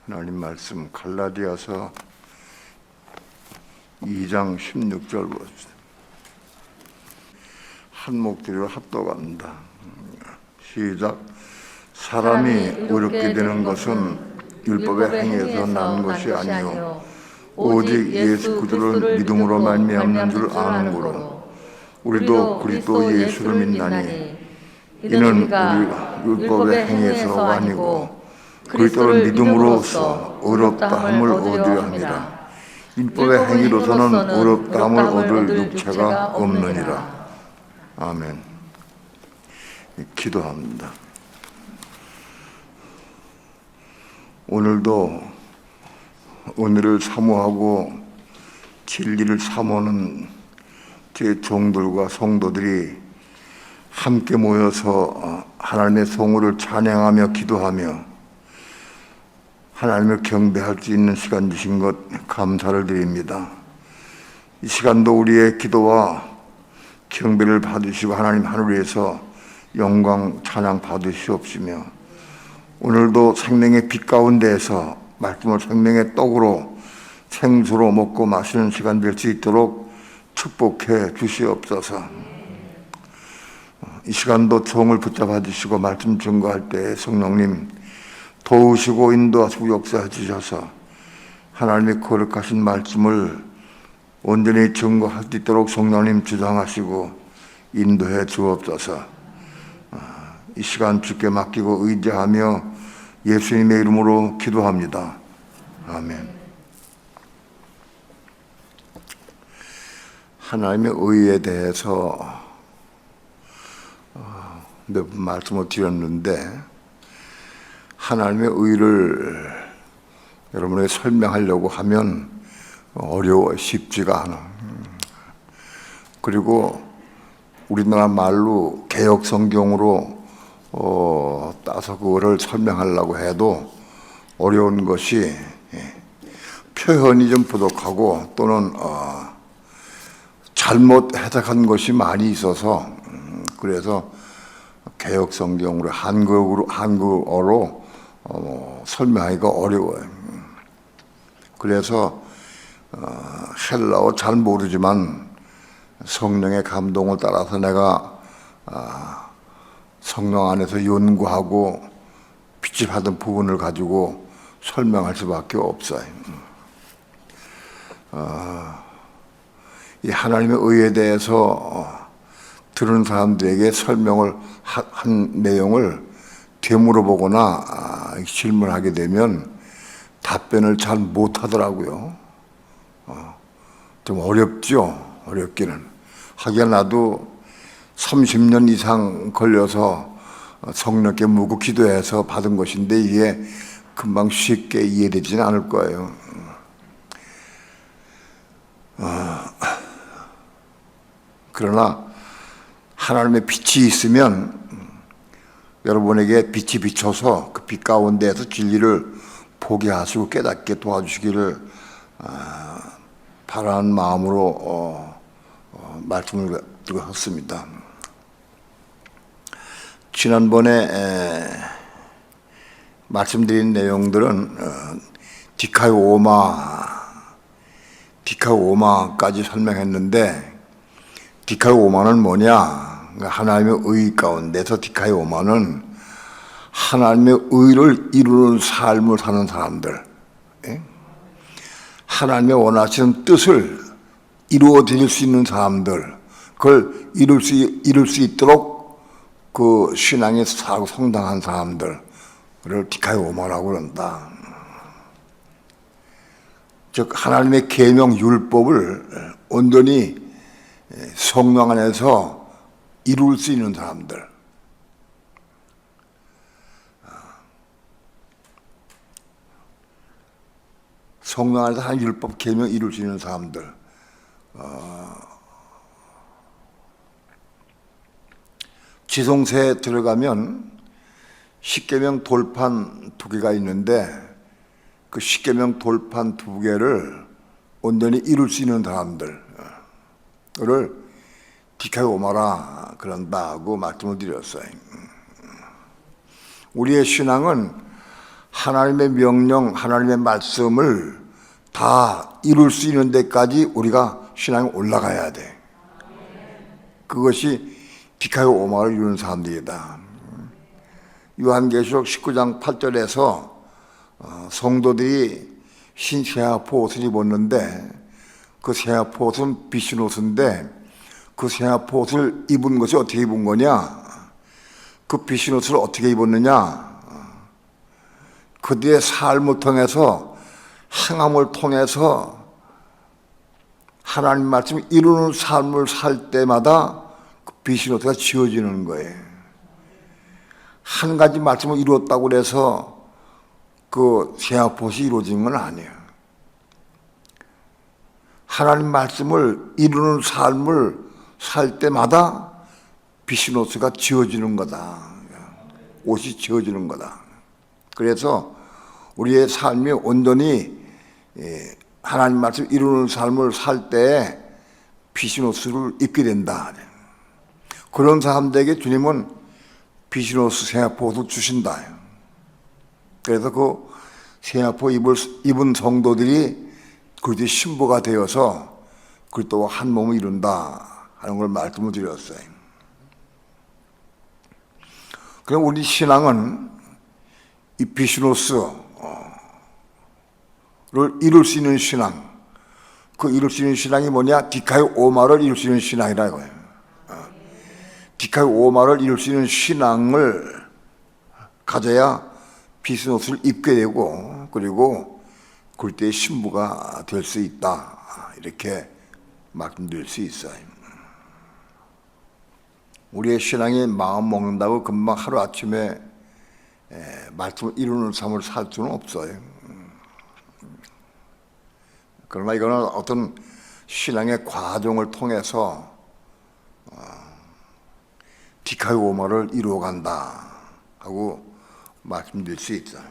하나님 말씀 갈라디아서 2장 16절 보십시다. 한 목소리로 합독합니다. 시작. 사람이 의롭게 되는 것은 율법의 행위에서 난 것이 아니요 오직 예수 그리스도를 믿음으로 말미암는 줄 아는 거로 우리도 그리스도 예수를 믿나니 이는 우리가 율법의 행위에서 아니고 그리스도를 믿음으로써 의롭다 함을 얻으려 함이라. 율법의 행위로서는 의롭다 함을 얻을 육체가 없느니라. 아멘. 기도합니다. 오늘도 은혜를 사모하고 진리를 사모하는 제 종들과 성도들이 함께 모여서 하나님의 성호를 찬양하며 기도하며 하나님을 경배할 수 있는 시간 주신 것 감사를 드립니다. 이 시간도 우리의 기도와 경배를 받으시고 하나님 하늘에서 영광 찬양 받으시옵시며 오늘도 생명의 빛 가운데에서 말씀을 생명의 떡으로 생수로 먹고 마시는 시간 될 수 있도록 축복해 주시옵소서. 이 시간도 종을 붙잡아 주시고 말씀 증거할 때 성령님 도우시고 인도하시고 역사해 주셔서 하나님의 거룩하신 말씀을 온전히 증거할 수 있도록 성령님 주장하시고 인도해 주옵소서. 이 시간 주께 맡기고 의지하며 예수님의 이름으로 기도합니다. 아멘. 하나님의 의에 대해서 몇 번 말씀을 드렸는데 하나님의 의를 여러분에게 설명하려고 하면 어려워 쉽지가 않아. 그리고 우리나라 말로 개역 성경으로 따서 그거를 설명하려고 해도 어려운 것이 표현이 좀 부족하고 또는 잘못 해석한 것이 많이 있어서 그래서 개역 성경으로 한국어로 설명하기가 어려워요. 그래서 헬라어 잘 모르지만 성령의 감동을 따라서 내가 성령 안에서 연구하고 빛을 부분을 가지고 설명할 수밖에 없어요. 이 하나님의 의에 대해서 들은 사람들에게 설명을 한 내용을 되물어보거나 질문하게 되면 답변을 잘 못하더라고요. 좀 어렵죠. 어렵기는. 하긴 나도 30년 이상 걸려서 성령께 묻고 기도해서 받은 것인데 이게 금방 쉽게 이해되지는 않을 거예요. 그러나 하나님의 빛이 있으면 여러분에게 빛이 비춰서 그 빛 가운데에서 진리를 보게 하시고 깨닫게 도와주시기를 바라는 마음으로 말씀을 드렸습니다. 지난번에 말씀드린 내용들은 디카오마까지 설명했는데 디카오마는 뭐냐? 하나님의 의 가운데서 디카오마는 하나님의 의를 이루는 삶을 사는 사람들, 하나님의 원하시는 뜻을 이루어 드릴 수 있는 사람들, 그걸 이룰 수 있도록 그 신앙에 성장한 사람들을 디카오마라고 그런다. 즉 하나님의 계명 율법을 온전히 성령 안에서 이룰 수 있는 사람들. 성령 안에서 한 율법 계명 이룰 수 있는 사람들. 지성세에 들어가면 십계명 돌판 2개가 있는데 그 십계명 돌판 2개를 온전히 이룰 수 있는 사람들을 디카오마라 그런다고 말씀을 드렸어요. 우리의 신앙은 하나님의 명령, 하나님의 말씀을 다 이룰 수 있는 데까지 우리가 신앙이 올라가야 돼. 그것이 디카요 오마를 이루는 사람들이다. 요한계시록 19장 8절에서 성도들이 흰 세아포 옷을 입었는데 그 세아포 옷은 빛인 옷인데 그 세아포 옷을 입은 것이 어떻게 입은 거냐? 그 빛인 옷을 어떻게 입었느냐? 그들의 삶을 통해서 행함을 통해서 하나님 말씀을 이루는 삶을 살 때마다 그 빛인 옷가 지어지는 거예요. 한 가지 말씀을 이루었다고 해서 그 세아포옷이 이루어진 건 아니에요. 하나님 말씀을 이루는 삶을 살 때마다 빛인 옷가 지어지는 거다. 옷이 지어지는 거다. 그래서 우리의 삶이 온전히 하나님 말씀 이루는 삶을 살 때 빛인 옷을 입게 된다. 그런 사람들에게 주님은 빛인 옷 세아포 옷을 주신다. 그래서 그 세아포 입은 성도들이 그들의 신부가 되어서 그리스도와 한 몸을 이룬다 하는 걸 말씀을 드렸어요. 그럼 우리 신앙은 이 빛인 옷을 이룰 수 있는 신앙, 그 이룰 수 있는 신앙이 뭐냐? 디카요 오마를 이룰 수 있는 신앙이라고 해요. 디카요 오마를 이룰 수 있는 신앙을 가져야 빛인 옷을 입게 되고 그리고 그때의 신부가 될 수 있다. 이렇게 말씀드릴 수 있어요. 우리의 신앙이 마음 먹는다고 금방 하루아침에 말씀을 이루는 삶을 살 수는 없어요. 그러나 이거는 어떤 신앙의 과정을 통해서 디카요 오마를 이루어간다 하고 말씀드릴 수 있어요.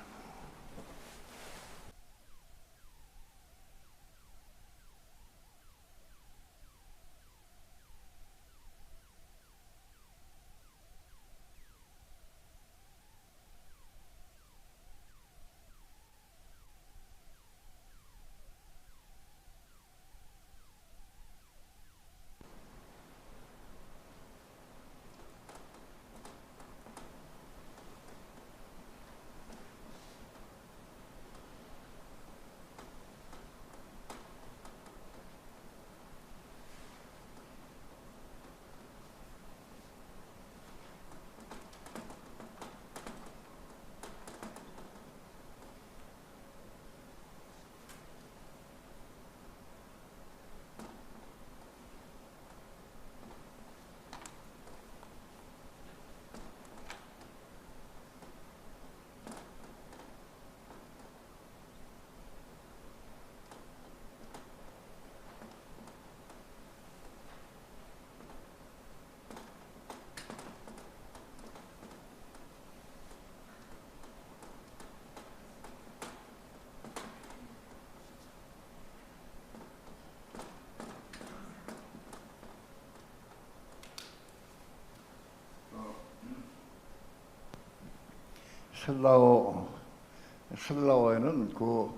헬라어에는 그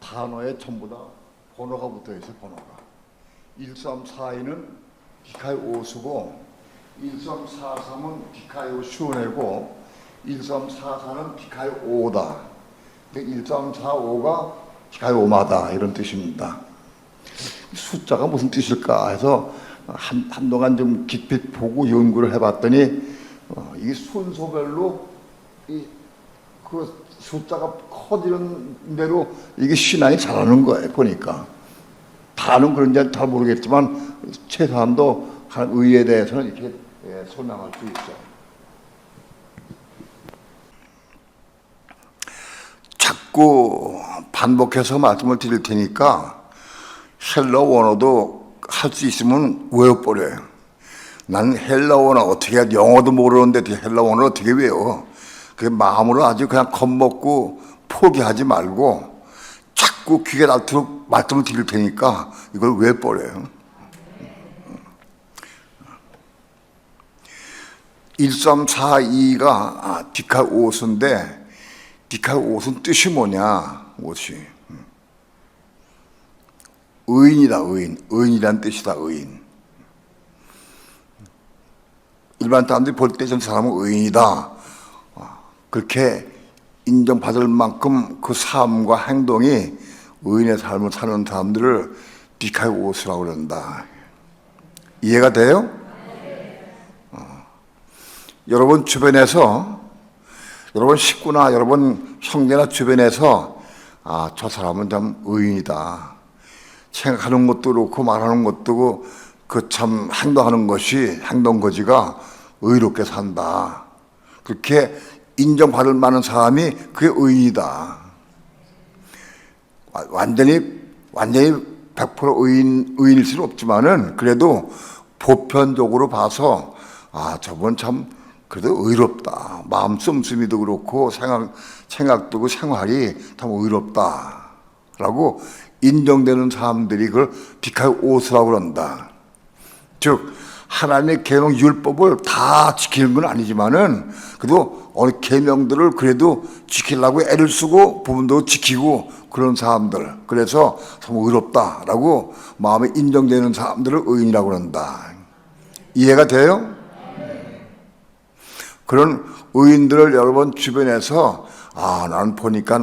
단어에 전부 다 번호가 붙어 있어요. 번호가 1342는 디카요 오수고 1343은 디카요 슈네고 1344는 디카요 오다. 1345가 디카요 오마다 이런 뜻입니다. 숫자가 무슨 뜻일까 해서 한동안 좀 깊이 보고 연구를 해봤더니 이 순서별로 그 숫자가 커지는 대로 이게 신앙이 자라는 거예요. 보니까 다는 그런지 잘 모르겠지만 최소한도 의에 대해서는 이렇게 설명할 수 있어요. 자꾸 반복해서 말씀을 드릴 테니까 헬라어 원어도 할 수 있으면 외워버려요. 난 헬라어 원어 어떻게 해? 영어도 모르는데 헬라어 원어를 어떻게 외워? 그 마음으로 아주 그냥 겁먹고 포기하지 말고 자꾸 귀에 닳도록 말씀을 드릴 테니까 이걸 외워버려요. 1342가 디카오스인데 디카이오스는 뜻이 뭐냐? 옷이 의인이다. 의인이란 뜻이다. 의인. 일반 사람들이 볼 때 저 사람은 의인이다, 그렇게 인정받을 만큼 그 삶과 행동이 의인의 삶을 사는 사람들을 디카이오스라고 그런다. 이해가 돼요? 여러분 주변에서, 여러분 식구나 여러분 형제나 주변에서 저 사람은 참 의인이다, 생각하는 것도 그렇고 말하는 것도 그렇고 그 참 행동하는 것이, 행동 거지가 의롭게 산다, 그렇게 인정받을 만한 사람이 그게 의인이다. 완전히 100% 의인일 수는 없지만은 그래도 보편적으로 봐서 저분 참 그래도 의롭다, 마음 씀씀이도 그렇고 생각도 그 생활이 참 의롭다라고 인정되는 사람들이 그걸 디카이오스라고 그런다. 즉 하나님의 계명 율법을 다 지키는 건 아니지만은 그래도 어느 계명들을 그래도 지키려고 애를 쓰고 부분도 지키고 그런 사람들, 그래서 참 의롭다라고 마음에 인정되는 사람들을 의인이라고 한다. 이해가 돼요? 그런 의인들을 여러분 주변에서 나는 보니까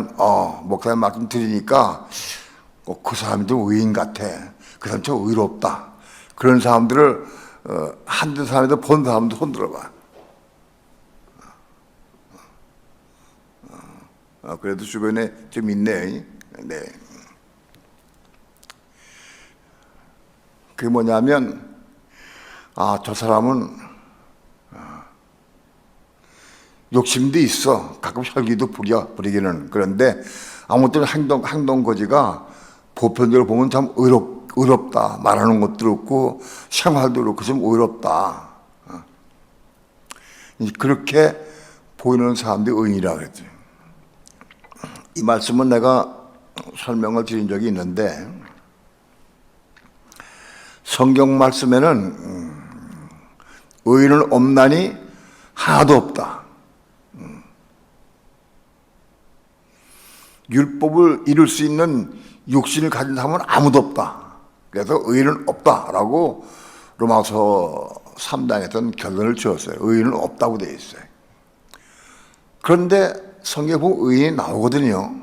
목사님 말씀 드리니까 그 사람이 좀 의인 같아, 그 사람 좀 의롭다, 그런 사람들을 한두 사람이도 본 사람도 손 들어봐. 그래도 주변에 좀 있네. 네. 그게 뭐냐면 저 사람은 욕심도 있어, 가끔 혈기도 부리기는. 그런데 아무튼 행동 거지가 보편적으로 보면 참 의롭다, 말하는 것도 그렇고 생활도 그렇고 좀 의롭다, 그렇게 보이는 사람들이 의인이라고 그랬죠. 이 말씀은 내가 설명을 드린 적이 있는데, 성경 말씀에는 의인은 없나니 하나도 없다, 율법을 이룰 수 있는 육신을 가진 사람은 아무도 없다, 그래서 의인은 없다라고 로마서 3장에서는 결론을 지었어요. 의인은 없다고 되어 있어요. 그런데 성경에 보면 의인이 나오거든요.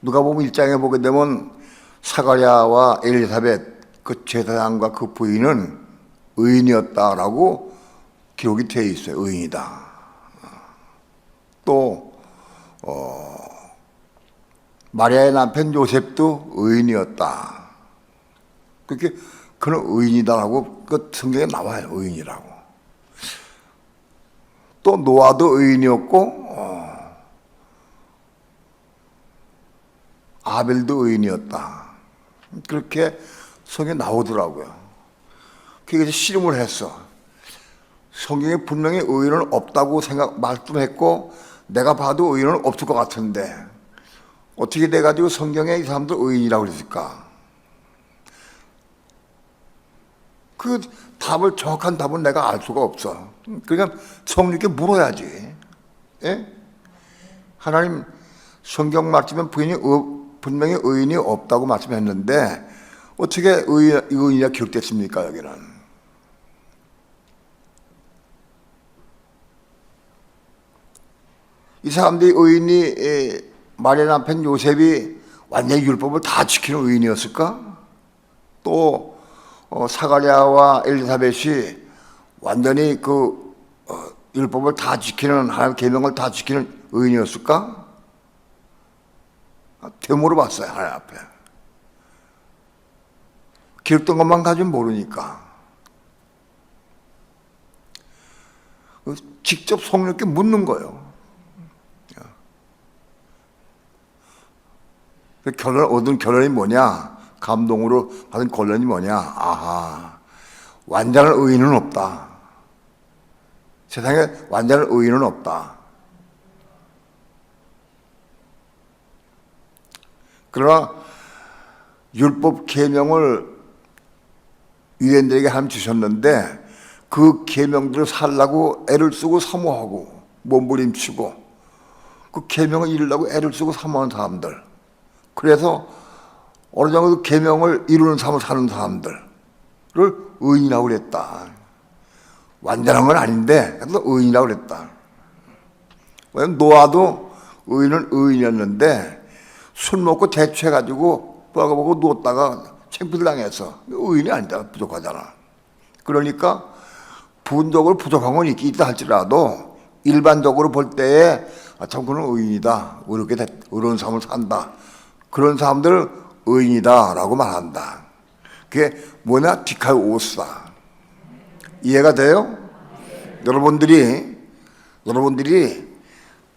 누가 보면 1장에 보게 되면 사가랴와 엘리사벳 그 제사장과 그 부인은 의인이었다라고 기록이 되어 있어요. 의인이다. 또 마리아의 남편 요셉도 의인이었다. 그렇게 그는 의인이다라고 그 성경에 나와요. 의인이라고. 또 노아도 의인이었고 아벨도 의인이었다. 그렇게 성경에 나오더라고요. 그게 씨름을 했어. 성경에 분명히 의인은 없다고 말씀했고 내가 봐도 의인은 없을 것 같은데 어떻게 돼가지고 성경에 이 사람들 의인이라고 그랬을까? 그 답을, 정확한 답은 내가 알 수가 없어. 그러니까 성령께 물어야지. 예? 하나님 성경 말씀에 분명히 의인이 없다고 말씀했는데 어떻게 의인이라 기록됐습니까? 여기는. 이 사람들이 의인이 마리아 남편 요셉이 완전히 율법을 다 지키는 의인이었을까? 또 사가랴와 엘리사벳이 완전히 그 율법을 다 지키는, 하나님의 계명을 다 지키는 의인이었을까? 되물어봤어요. 하나님 앞에. 기록된 것만 가지고 모르니까. 직접 성령께 묻는 거예요. 얻은 결론이 뭐냐? 감동으로 받은 결론이 뭐냐? 완전한 의인은 없다. 세상에 완전한 의인은 없다. 그러나 율법 계명을 유대인들에게 하나님 주셨는데 그 계명들을 살라고 애를 쓰고 사모하고 몸부림치고 그 계명을 이루려고 애를 쓰고 사모하는 사람들, 그래서 어느 정도 그 계명을 이루는 삶을 사는 사람들을 의인이라고 그랬다. 완전한 건 아닌데 그래도 의인이라고 그랬다. 왜냐면 노아도 의인은 의인이었는데 술 먹고 대취해가지고 뻘거보고 누웠다가 창피를 당해서 의인이 아니다. 부족하잖아. 그러니까 부분적으로 부족한 건 있다 할지라도 일반적으로 볼 때에 참 그는 의인이다. 의로운 삶을 산다. 그런 사람들을 의인이다라고 말한다. 그게 뭐냐? 디카이오스다. 이해가 돼요? 여러분들이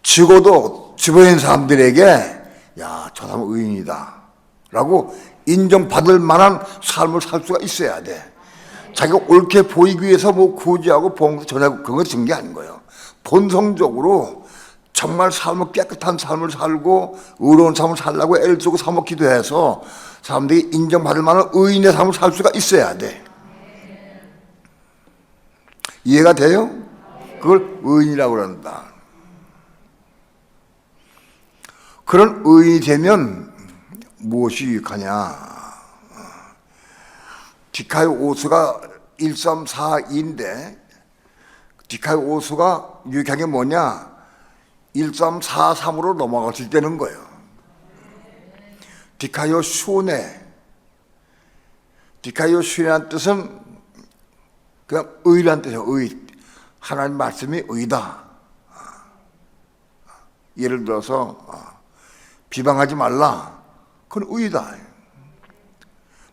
죽어도 주변 사람들에게 야, 저 사람은 의인이다 라고 인정받을 만한 삶을 살 수가 있어야 돼. 자기가 옳게 보이기 위해서 뭐 구제하고 봉사 전하고 그런 거 쓴 게 아닌 거예요. 본성적으로 정말 삶을 깨끗한 삶을 살고 의로운 삶을 살려고 애를 쓰고 사모 기도해서 사람들이 인정받을 만한 의인의 삶을 살 수가 있어야 돼. 이해가 돼요? 그걸 의인이라고 그런다. 그런 의인이 되면 무엇이 유익하냐? 디카이오스가 1342인데 디카이오스가 유익한 게 뭐냐? 1343으로 넘어갔을 때는 거예요. 디카이오슈네라는 뜻은 그냥 의라는 뜻이에요. 의. 하나님 말씀이 의다. 예를 들어서 비방하지 말라. 그건 의다.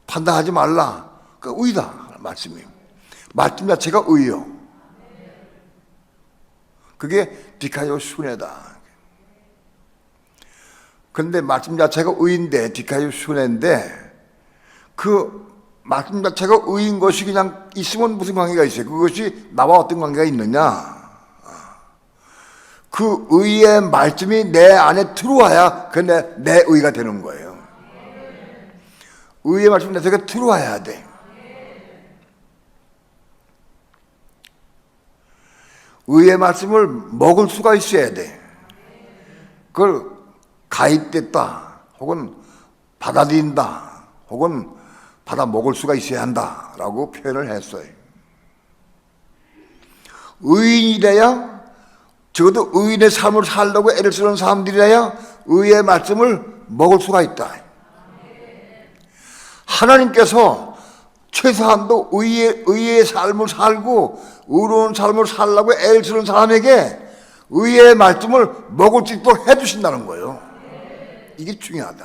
판단하지 말라. 그건 의다. 말씀이. 말씀 자체가 의요. 그게 디카이오슈네다. 그런데 말씀 자체가 의인데 디카이오슈네인데 그 말씀 자체가 의인 것이 그냥 있으면 무슨 관계가 있어요? 그것이 나와 어떤 관계가 있느냐? 그 의의 말씀이 내 안에 들어와야 그 내 의가 되는 거예요. 의의 말씀이 내 속에 들어와야 돼. 의의 말씀을 먹을 수가 있어야 돼. 그걸 가입됐다, 혹은 받아들인다, 혹은 받아 먹을 수가 있어야 한다라고 표현을 했어요. 의인이래야, 적어도 의인의 삶을 살려고 애를 쓰는 사람들이래야 의의 말씀을 먹을 수가 있다. 하나님께서 최소한도 의의 삶을 살고 의로운 삶을 살려고 애를 쓰는 사람에게 의의 말씀을 먹을 수 있도록 해주신다는 거예요. 이게 중요하다.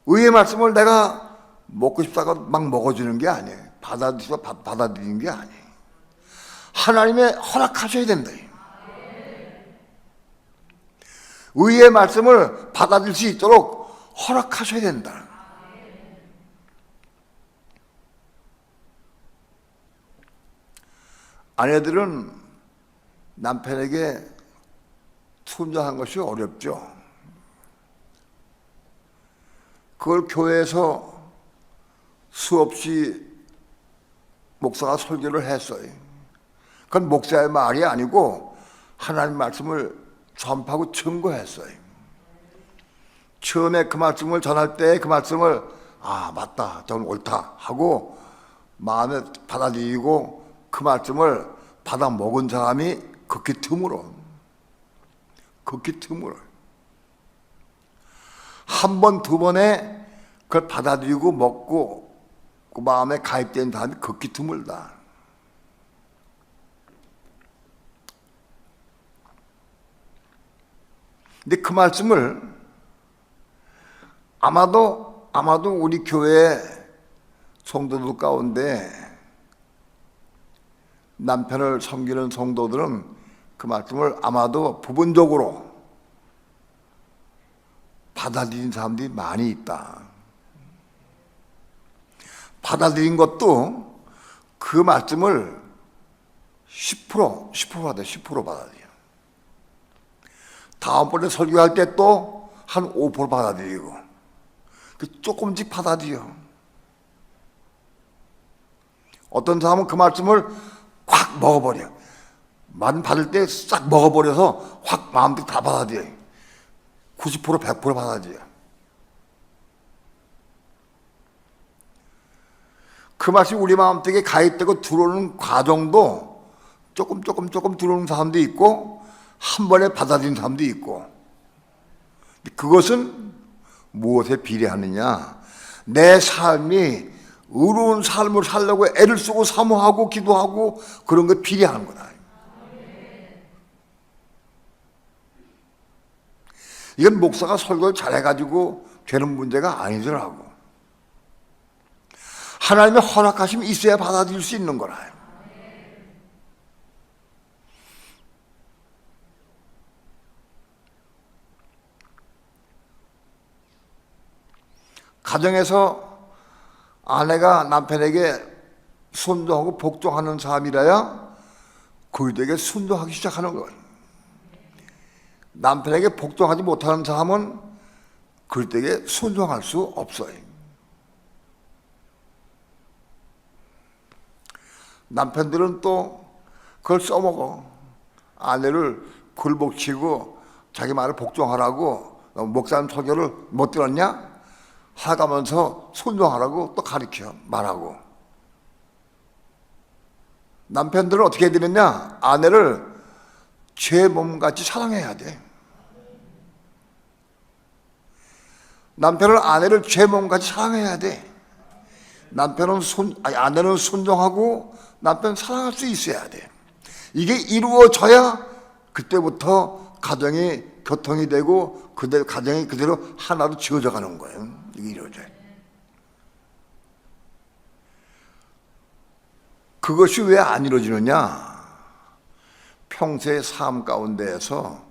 의의 말씀을 내가 먹고 싶다가 막 먹어주는 게 아니에요. 받아들이는 게 아니에요. 하나님의 허락하셔야 된다. 의의 말씀을 받아들일 수 있도록 허락하셔야 된다. 아내들은 남편에게 순종한 것이 어렵죠. 그걸 교회에서 수없이 목사가 설교를 했어요. 그건 목사의 말이 아니고 하나님 말씀을 전파하고 증거했어요. 처음에 그 말씀을 전할 때 그 말씀을 맞다, 저건 옳다 하고 마음에 받아들이고 그 말씀을 받아 먹은 사람이 극히 드물어. 한 번, 두 번에 그걸 받아들이고 먹고 그 마음에 가입된 사람이 극히 드물다. 근데 그 말씀을 아마도 우리 교회 성도들 가운데 남편을 섬기는 성도들은 그 말씀을 아마도 부분적으로 받아들인 사람들이 많이 있다. 받아들인 것도 그 말씀을 10% 받아들여. 다음번에 설교할 때 또 한 5% 받아들이고, 조금씩 받아들여. 어떤 사람은 그 말씀을 확 먹어버려. 만 받을 때 싹 먹어버려서 확 마음대로 다 받아들여. 90% 100% 받아들여. 그 맛이 우리 마음속에 가입되고 들어오는 과정도 조금 들어오는 사람도 있고 한 번에 받아들이는 사람도 있고, 그것은 무엇에 비례하느냐? 내 삶이 의로운 삶을 살려고 애를 쓰고 사모하고 기도하고 그런 게 비례하는 거다. 이건 목사가 설교를 잘해가지고 되는 문제가 아니더라고. 하나님의 허락하심이 있어야 받아들일 수 있는 거라. 가정에서 아내가 남편에게 순종하고 복종하는 사람이라야 그들에게 순종하기 시작하는 거예요. 남편에게 복종하지 못하는 사람은 그들에게 순종할 수 없어요. 남편들은 또 그걸 써먹어. 아내를 굴복치고 자기 말을 복종하라고, 목사님 설교를 못 들었냐? 하가면서 순종하라고 또 가르쳐 말하고. 남편들은 어떻게 해야 되느냐? 아내를 제 몸같이 사랑해야 돼. 남편은 아내를 제 몸같이 사랑해야 돼. 아내는 순종하고 남편 사랑할 수 있어야 돼. 이게 이루어져야 그때부터 가정이 교통이 되고 가정이 그대로 하나로 지어져 가는 거예요. 이게 이루어져요. 그것이 왜 안 이루어지느냐? 평소의 삶 가운데에서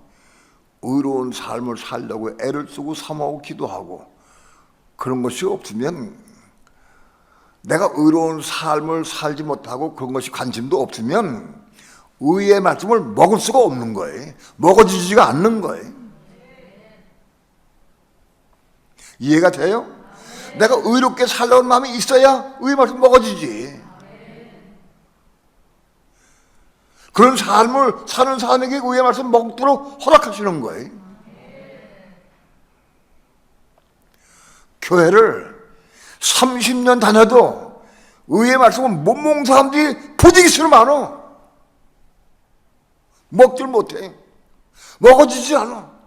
의로운 삶을 살려고 애를 쓰고 사모하고 기도하고 그런 것이 없으면, 내가 의로운 삶을 살지 못하고 그런 것이 관심도 없으면 의의 말씀을 먹을 수가 없는 거예요. 먹어지지가 않는 거예요. 이해가 돼요? 내가 의롭게 살려는 마음이 있어야 의의 말씀 먹어지지. 그런 삶을 사는 사람에게 의의 말씀 먹도록 허락하시는 거예요. 교회를 30년 다녀도 의의 말씀을 못 먹는 사람들이 부지기수로 많아. 먹질 못해. 먹어지지 않아.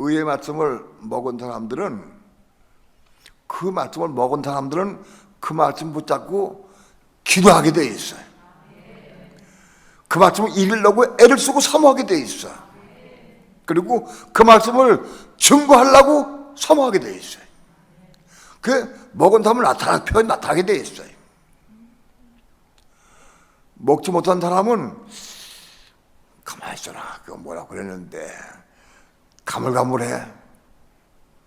의의 말씀을 먹은 사람들은 그 말씀 붙잡고 기도하게 돼 있어요. 그 말씀을 읽으려고 애를 쓰고 사모하게 돼 있어요. 그리고 그 말씀을 증거하려고 사모하게 돼 있어요. 그 먹은 사람을 표현이 나타나게 돼 있어요. 먹지 못한 사람은 가만히 있어라, 그거 뭐라고 그랬는데 가물가물해.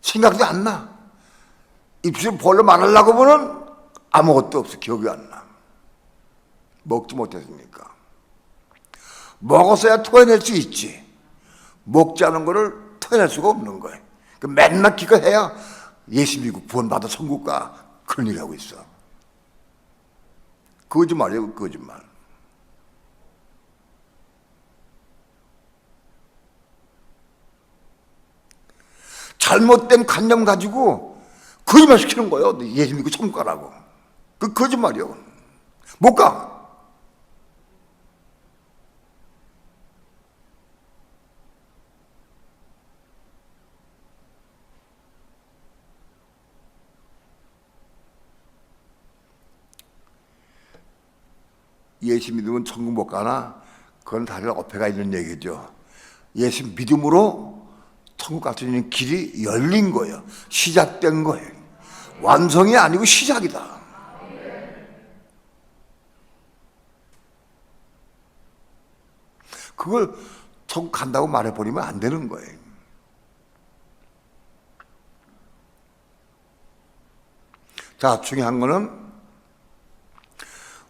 생각도 안 나. 입술 벌려 말하려고 보면 아무것도 없어. 기억이 안 나. 먹지 못했으니까. 먹었어야 토해낼 수 있지. 먹지 않은 거를 토해낼 수가 없는 거예요. 맨날 기도해야 예수 믿고 구원받아 천국가, 그런 얘기 하고 있어. 거짓말이에요, 거짓말. 잘못된 관념 가지고 거짓말 시키는 거예요. 예수 믿고 천국 가라고. 그 거짓말이요. 못 가. 예수 믿으면 천국 못 가나? 그건 다들 어폐가 있는 얘기죠. 예수 믿음으로 천국 갈 수 있는 길이 열린 거예요. 시작된 거예요. 완성이 아니고 시작이다. 그걸 천국 간다고 말해버리면 안 되는 거예요. 자, 중요한 거는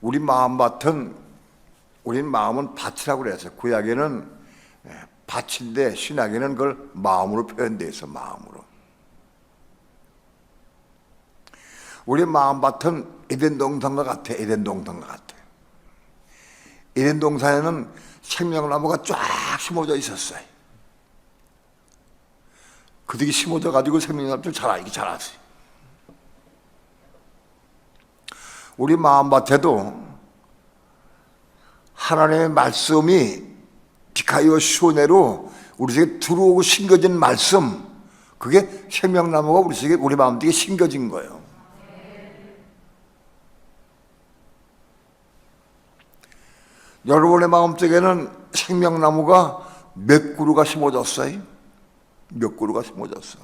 우리 마음은 밭이라고 그랬어요. 구약에는 밭인데 신학에는 그걸 마음으로 표현되어 있어. 마음으로. 우리 마음밭은 에덴 동산과 같아. 에덴 동산과 같아. 에덴 동산에는 생명나무가 쫙 심어져 있었어요. 그들이 심어져 가지고 생명나무를 자랐어요. 우리 마음밭에도 하나님의 말씀이 디카이오 시오네로 우리 속에 들어오고 심겨진 말씀, 그게 생명나무가 우리 속에, 우리 마음속에 심겨진 거예요. 여러분의 마음속에는 생명나무가 몇 그루가 심어졌어요? 몇 그루가 심어졌어?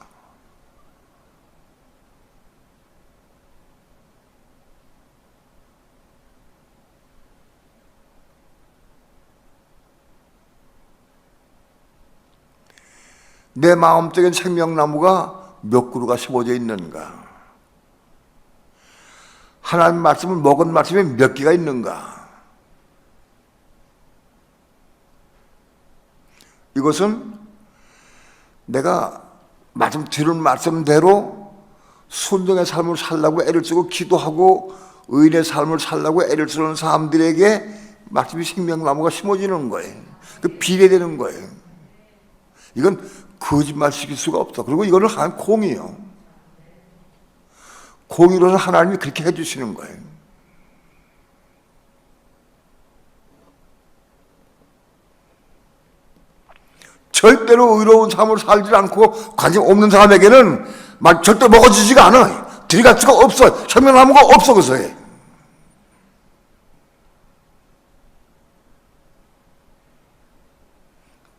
내 마음속엔 생명나무가 몇 그루가 심어져 있는가? 하나님 말씀을 먹은 말씀이 몇 개가 있는가? 이것은 내가 들은 말씀대로 순종의 삶을 살려고 애를 쓰고 기도하고 의인의 삶을 살려고 애를 쓰는 사람들에게 말씀이 생명나무가 심어지는 거예요. 비례되는 거예요. 이건 거짓말 시킬 수가 없어. 그리고 이거는 하나님 공이에요. 공의로는 하나님이 그렇게 해주시는 거예요. 절대로 의로운 삶을 살지 않고 관심 없는 사람에게는 절대 먹어지지가 않아. 들어갈 수가 없어. 생명나무가 없어. 그래서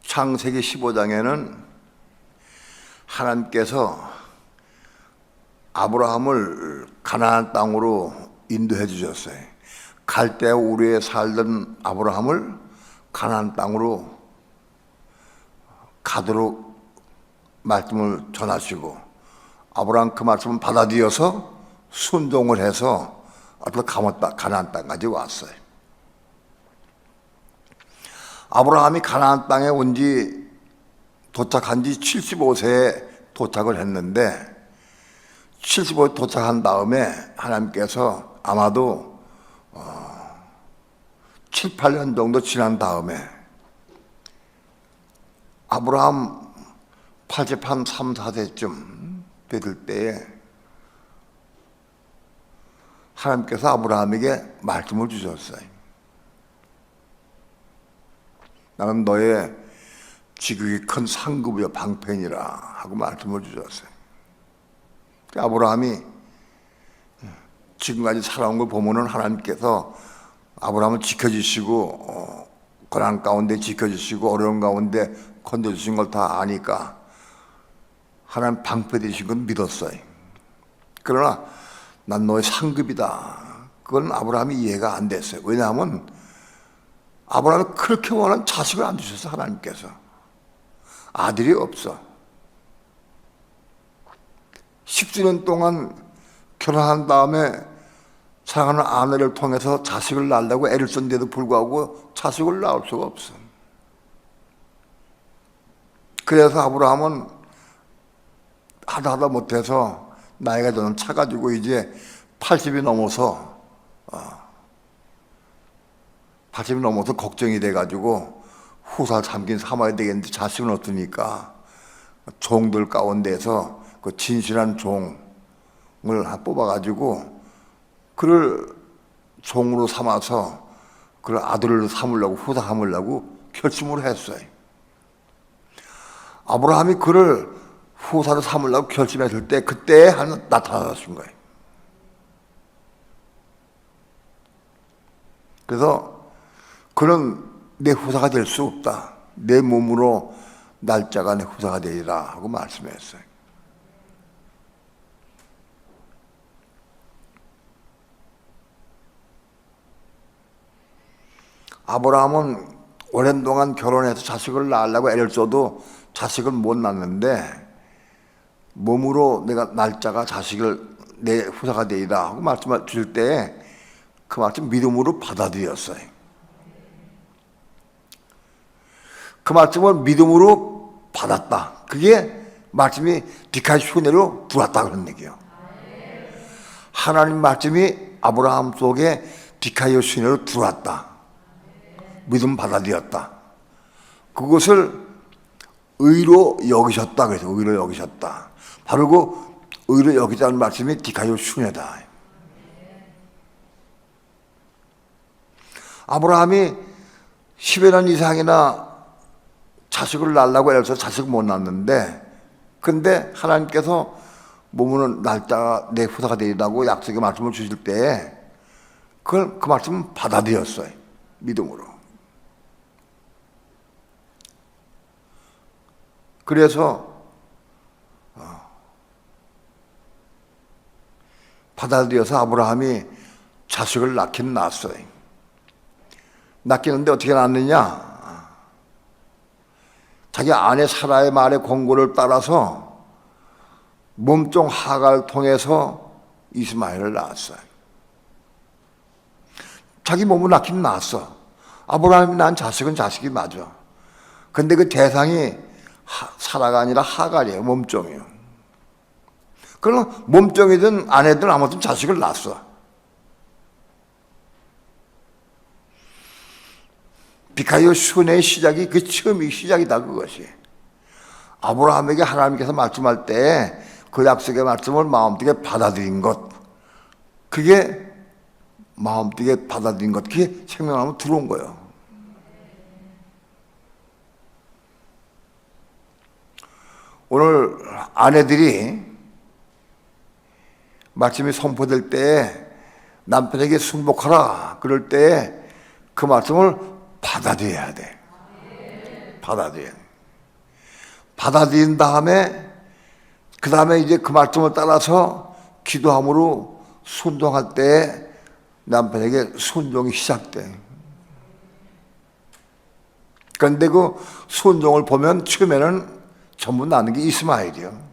창세기 15장에는 하나님께서 아브라함을 가나안 땅으로 인도해 주셨어요. 갈대아 우르에 살던 아브라함을 가나안 땅으로 가도록 말씀을 전하시고, 아브라함 그 말씀을 받아들여서 순종을 해서 앞으로 가나안 땅까지 왔어요. 아브라함이 가나안 땅에 도착한 지 75세에 도착을 했는데, 75세 도착한 다음에 하나님께서 아마도 7, 8년 정도 지난 다음에 아브라함 83, 4세쯤 되들 때에 하나님께서 아브라함에게 말씀을 주셨어요. 나는 너의 지극히 큰 상급이여 방편이라 하고 말씀을 주셨어요. 아브라함이 지금까지 살아온 걸 보면은 하나님께서 아브라함을 지켜주시고 고난 가운데 지켜주시고 어려운 가운데 건져주신 걸 다 아니까 하나님 방패 되신 건 믿었어요. 그러나 난 너의 상급이다, 그건 아브라함이 이해가 안 됐어요. 왜냐하면 아브라함이 그렇게 원하는 자식을 안 주셔서 하나님께서 아들이 없어. 10수년 동안 결혼한 다음에 사랑하는 아내를 통해서 자식을 낳으려고 애를 썼는데도 불구하고 자식을 낳을 수가 없어. 그래서 아브라함은 하다 못해서 나이가 좀 차가지고 이제 80이 넘어서 80이 넘어서 걱정이 돼가지고 후사 삼긴 삼아야 되겠는데 자식은 없으니까 종들 가운데서 그 진실한 종을 뽑아가지고 그를 종으로 삼아서 그를 아들을 삼으려고, 후사 삼으려고 결심을 했어요. 아브라함이 그를 후사로 삼으려고 결심했을 때 그때 나타나신 거예요. 그래서 그는 내 후사가 될 수 없다, 내 몸으로 날짜가 내 후사가 되리라 하고 말씀했어요. 아브라함은 오랜 동안 결혼해서 자식을 낳으려고 애를 써도 자식을 못 낳는데 몸으로 내가 날짜가 자식을 내 후사가 되리라 하고 말씀을 주실 때 그 말씀 믿음으로 받아들였어요. 그 말씀을 믿음으로 받았다. 그게 말씀이 디카이 슈네로 들어왔다 그런 얘기예요. 하나님 말씀이 아브라함 속에 디카이 슈네로 들어왔다. 믿음 받아들였다. 그것을 의로 여기셨다. 그래서 의로 여기셨다. 바로 그 의로 여기자는 말씀이 디카이 슈네다. 아브라함이 10여 년 이상이나 자식을 낳으려고 해서 자식 못 낳았는데, 근데 하나님께서 몸은 날짜가 내 후사가 되리라고 약속의 말씀을 주실 때에 그 말씀은 받아들였어요. 믿음으로. 그래서 받아들여서 아브라함이 자식을 낳긴 낳았어요. 낳기는데 어떻게 낳느냐? 자기 아내 사라의 말의 권고를 따라서 몸종 하가를 통해서 이스마엘을 낳았어요. 자기 몸을 낳긴 낳았어. 아브라함이 낳은 자식은 자식이 맞아. 근데 그 대상이 사라가 아니라 하갈이에요. 몸종이에요. 그럼 몸종이든 아내든 아무튼 자식을 낳았어. 디카이 슈네의 시작이 그 처음이 시작이다. 그것이 아브라함에게 하나님께서 말씀할 때 그 약속의 말씀을 마음속에 받아들인 것, 그게 마음속에 받아들인 것, 그게 생명하면 들어온 거예요. 오늘 아내들이 말씀이 선포될 때 남편에게 순복하라 그럴 때 그 말씀을 받아들여야 돼. 받아들여야 돼. 받아들인 다음에 그 다음에 이제 그 말씀을 따라서 기도함으로 순종할 때 남편에게 순종이 시작돼. 그런데 그 순종을 보면 처음에는 전부 나는 게 이스마엘이요.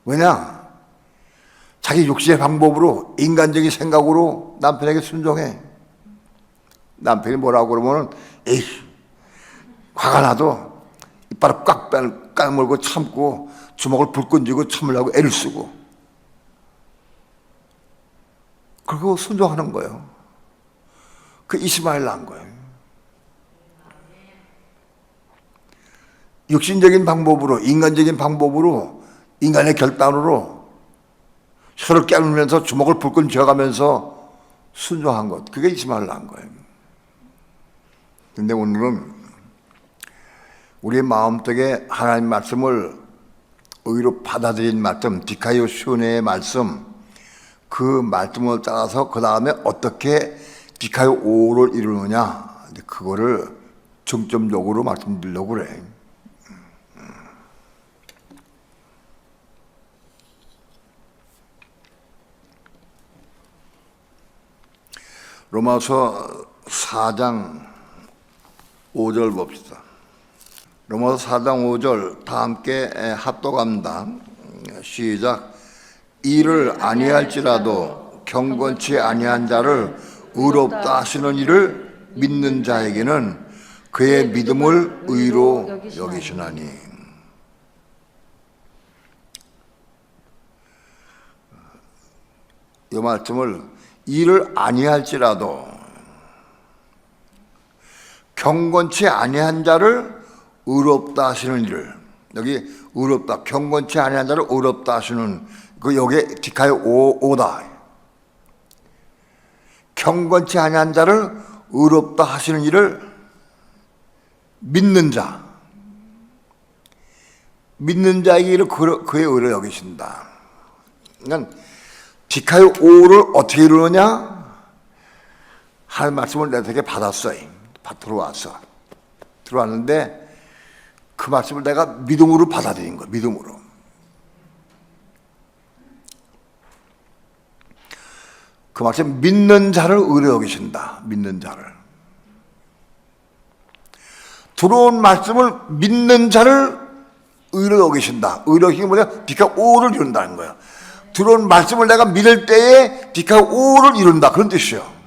왜냐? 자기 육신의 방법으로 인간적인 생각으로 남편에게 순종해. 남편이 뭐라고 그러면 에이 화가 나도 이빨을 꽉 까물고 참고 주먹을 불끈 쥐고 참으려고 애를 쓰고 그리고 순종하는 거예요. 그 이스마엘 낳은 거예요. 육신적인 방법으로 인간적인 방법으로 인간의 결단으로 혀를 깨물면서 주먹을 불끈 쥐어가면서 순종한 것, 그게 이스마엘 낳은 거예요. 근데 오늘은 우리의 마음속에 하나님 말씀을 의로 받아들인 말씀, 디카이 슈네의 말씀, 그 말씀을 따라서 그 다음에 어떻게 디카이 오를 이루느냐, 그거를 중점적으로 말씀드리려고 그래. 로마서 4장 5절 봅시다. 로마서 4장 5절 다 함께 합독합니다. 시작. 이를 아니할지라도 경건치 아니한 자를 의롭다 하시는 이를 믿는 자에게는 그의 믿음을 의로 여기시나니. 이 말씀을 이를 아니할지라도 경건치 아니한 자를 의롭다 하시는 일을, 여기 의롭다, 경건치 아니한 자를 의롭다 하시는, 그 여기에 디카이 오다. 경건치 아니한 자를 의롭다 하시는 일을 믿는 자, 믿는 자에게 이를 그의 의로 여기신다. 그러니까 디카이 오를 어떻게 이루느냐? 하나님 말씀을 내게 받았어요. 들어왔는데 그 말씀을 내가 믿음으로 받아들인 거야. 믿음으로. 그 말씀 믿는 자를 의로 여기신다. 믿는 자를. 들어온 말씀을 믿는 자를 의로 여기신다. 의로 여기신 게 뭐냐? 디카이 오를 이룬다는 거야. 들어온 말씀을 내가 믿을 때에 디카이 오를 이룬다. 그런 뜻이에요.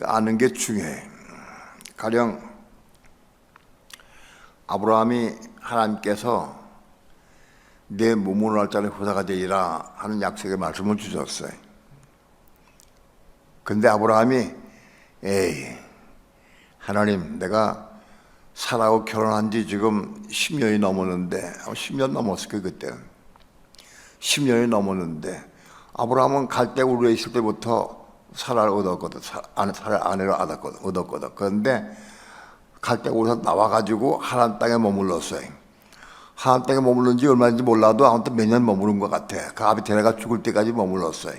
아는 게 중요해. 가령 아브라함이 하나님께서 내 몸으로 날 자를 후사가 되리라 하는 약속의 말씀을 주셨어요. 근데 아브라함이 에이 하나님 내가 사라하고 결혼한 지 지금 10년이 넘었는데 10년 넘었을 거예요 그때 10년이 넘었는데 아브라함은 갈대 우르에 있을 때부터 사라를 얻었거든 사라를 아내로 얻었거든 그런데 갈대 우르에서 나와가지고 하나님 땅에 머물렀어요. 하나님 땅에 머물른 지 얼마인지 몰라도 아무튼 몇 년 머무른 것 같아. 그 아비테라가 죽을 때까지 머물렀어요.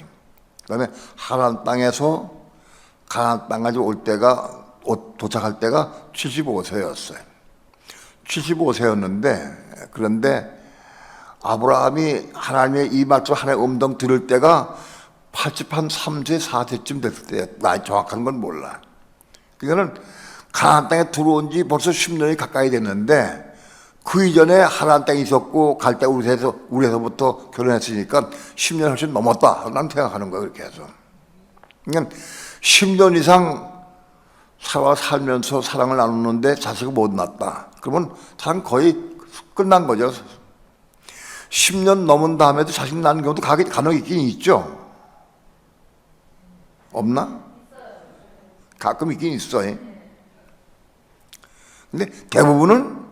그 다음에 하나님 땅에서 가나안 땅까지 올 때가 도착할 때가 75세였어요. 75세였는데 그런데 아브라함이 하나님의 이 말씀 하나님의 음성 들을 때가 83세 4세쯤 됐을 때 나이 정확한 건 몰라. 그러니까 가나안 땅에 들어온 지 벌써 10년이 가까이 됐는데 그 이전에 하나님 땅에 있었고 갈대 우리에서부터 결혼했으니까 10년 훨씬 넘었다. 난 생각하는 거야 그렇게 해서. 그러니까 10년 이상 살면서 사랑을 나누는데 자식을 못 낳았다. 그러면 사랑 거의 끝난 거죠. 10년 넘은 다음에도 자식 낳는 경우도 간혹 있긴 있죠. 없나? 가끔 있긴 있어요. 근데 대부분은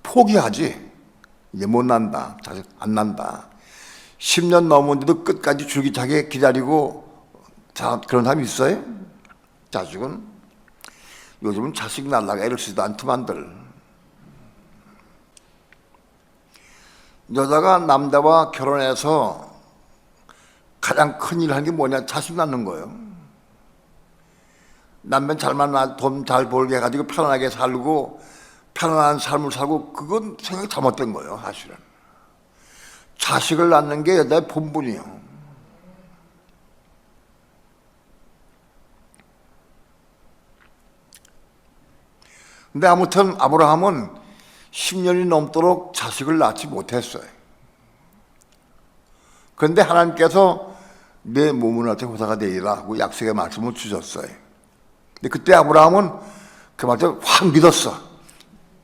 포기하지. 이제 못 난다. 자식 안 난다. 10년 넘었는데도 끝까지 줄기차게 기다리고 그런 사람이 있어요? 자식은 요즘은 자식 낳으려고 애를 쓰지도 않더만들. 여자가 남자와 결혼해서 가장 큰일 하는 게 뭐냐? 자식 낳는 거예요. 남편 잘 만나 돈 잘 벌게 해가지고 편안하게 살고 편안한 삶을 살고 그건 생각이 잘못된 거예요 사실은. 자식을 낳는 게 여자의 본분이에요. 근데 아무튼 아브라함은 10년이 넘도록 자식을 낳지 못했어요. 그런데 하나님께서 내 몸은 어째 호사가 되리라 하고 약속의 말씀을 주셨어요. 근데 그때 아브라함은 그 말씀을 확 믿었어.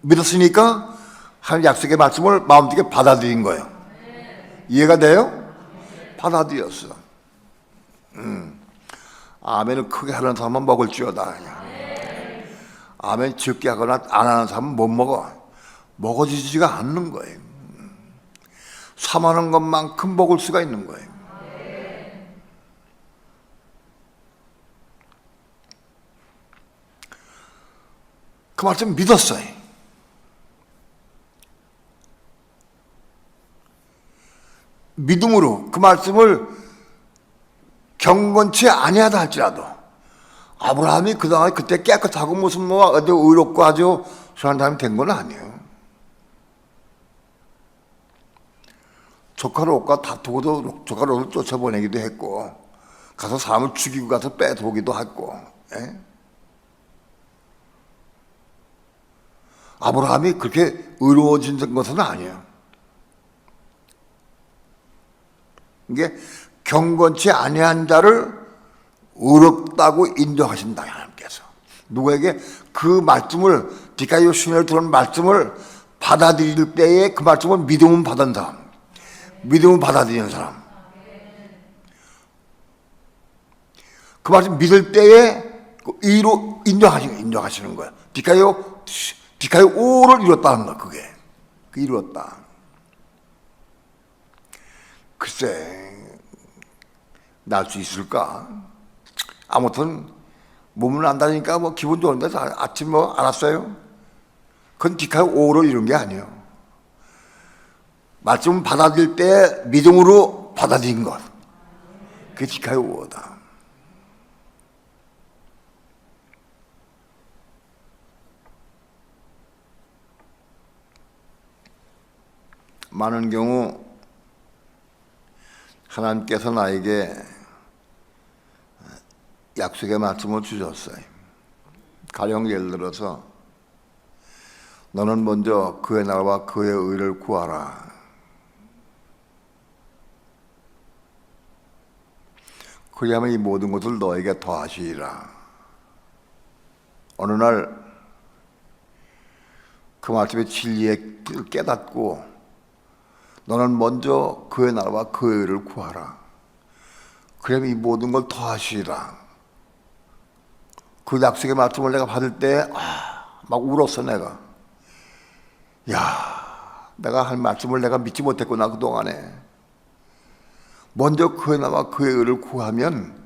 믿었으니까 하나님 약속의 말씀을 마음속에 받아들인 거예요. 이해가 돼요? 받아들였어. 아멘을 크게 하는 사람은 먹을지어다. 아멘 적게 하거나 안 하는 사람은 못 먹어. 먹어지지가 않는 거예요. 삼하는 것만큼 먹을 수가 있는 거예요. 그 말씀 믿었어요. 믿음으로 그 말씀을 경건치 아니하다 할지라도 아브라함이 그때 깨끗하고 무슨 어디 의롭고 아주 선한 사람이 된 건 아니에요. 조카 롯과 다투고도 조카 롯을 쫓아보내기도 했고 가서 사람을 죽이고 가서 빼돌기도 했고 아브라함이 그렇게 의로워진 것은 아니에요. 이게 경건치 아니한 자를 의롭다고 인정하신다 하나님께서. 누구에게 그 말씀을 디카이오 시면을 들은 말씀을 받아들일 때에 그 말씀을 믿음을 받은 사람, 믿음을 받아들이는 사람, 그 말씀 믿을 때에 의로 인정하시는 거야. 디카이오를 이뤘다는 거야. 그게 이뤘다. 글쎄 날 수 있을까? 아무튼 몸을 안다니까 뭐 기분 좋은데 아침 뭐 알았어요? 그건 디카이오를 이룬 게 아니에요. 말씀 받아들일 때 믿음으로 받아들인 것, 그게 디카이오다. 많은 경우 하나님께서 나에게 약속의 말씀을 주셨어요. 가령 예를 들어서 너는 먼저 그의 나라와 그의 의를 구하라. 그리하면 이 모든 것을 너에게 더하시리라. 어느 날 그 말씀의 진리에 깨닫고 너는 먼저 그의 나라와 그의 의를 구하라. 그러면 이 모든 걸 더하시리라. 그 약속의 말씀을 내가 받을 때 막 울었어 내가. 야, 내가 할 말씀을 내가 믿지 못했구나 그동안에. 먼저 그의 나라와 그의 의를 구하면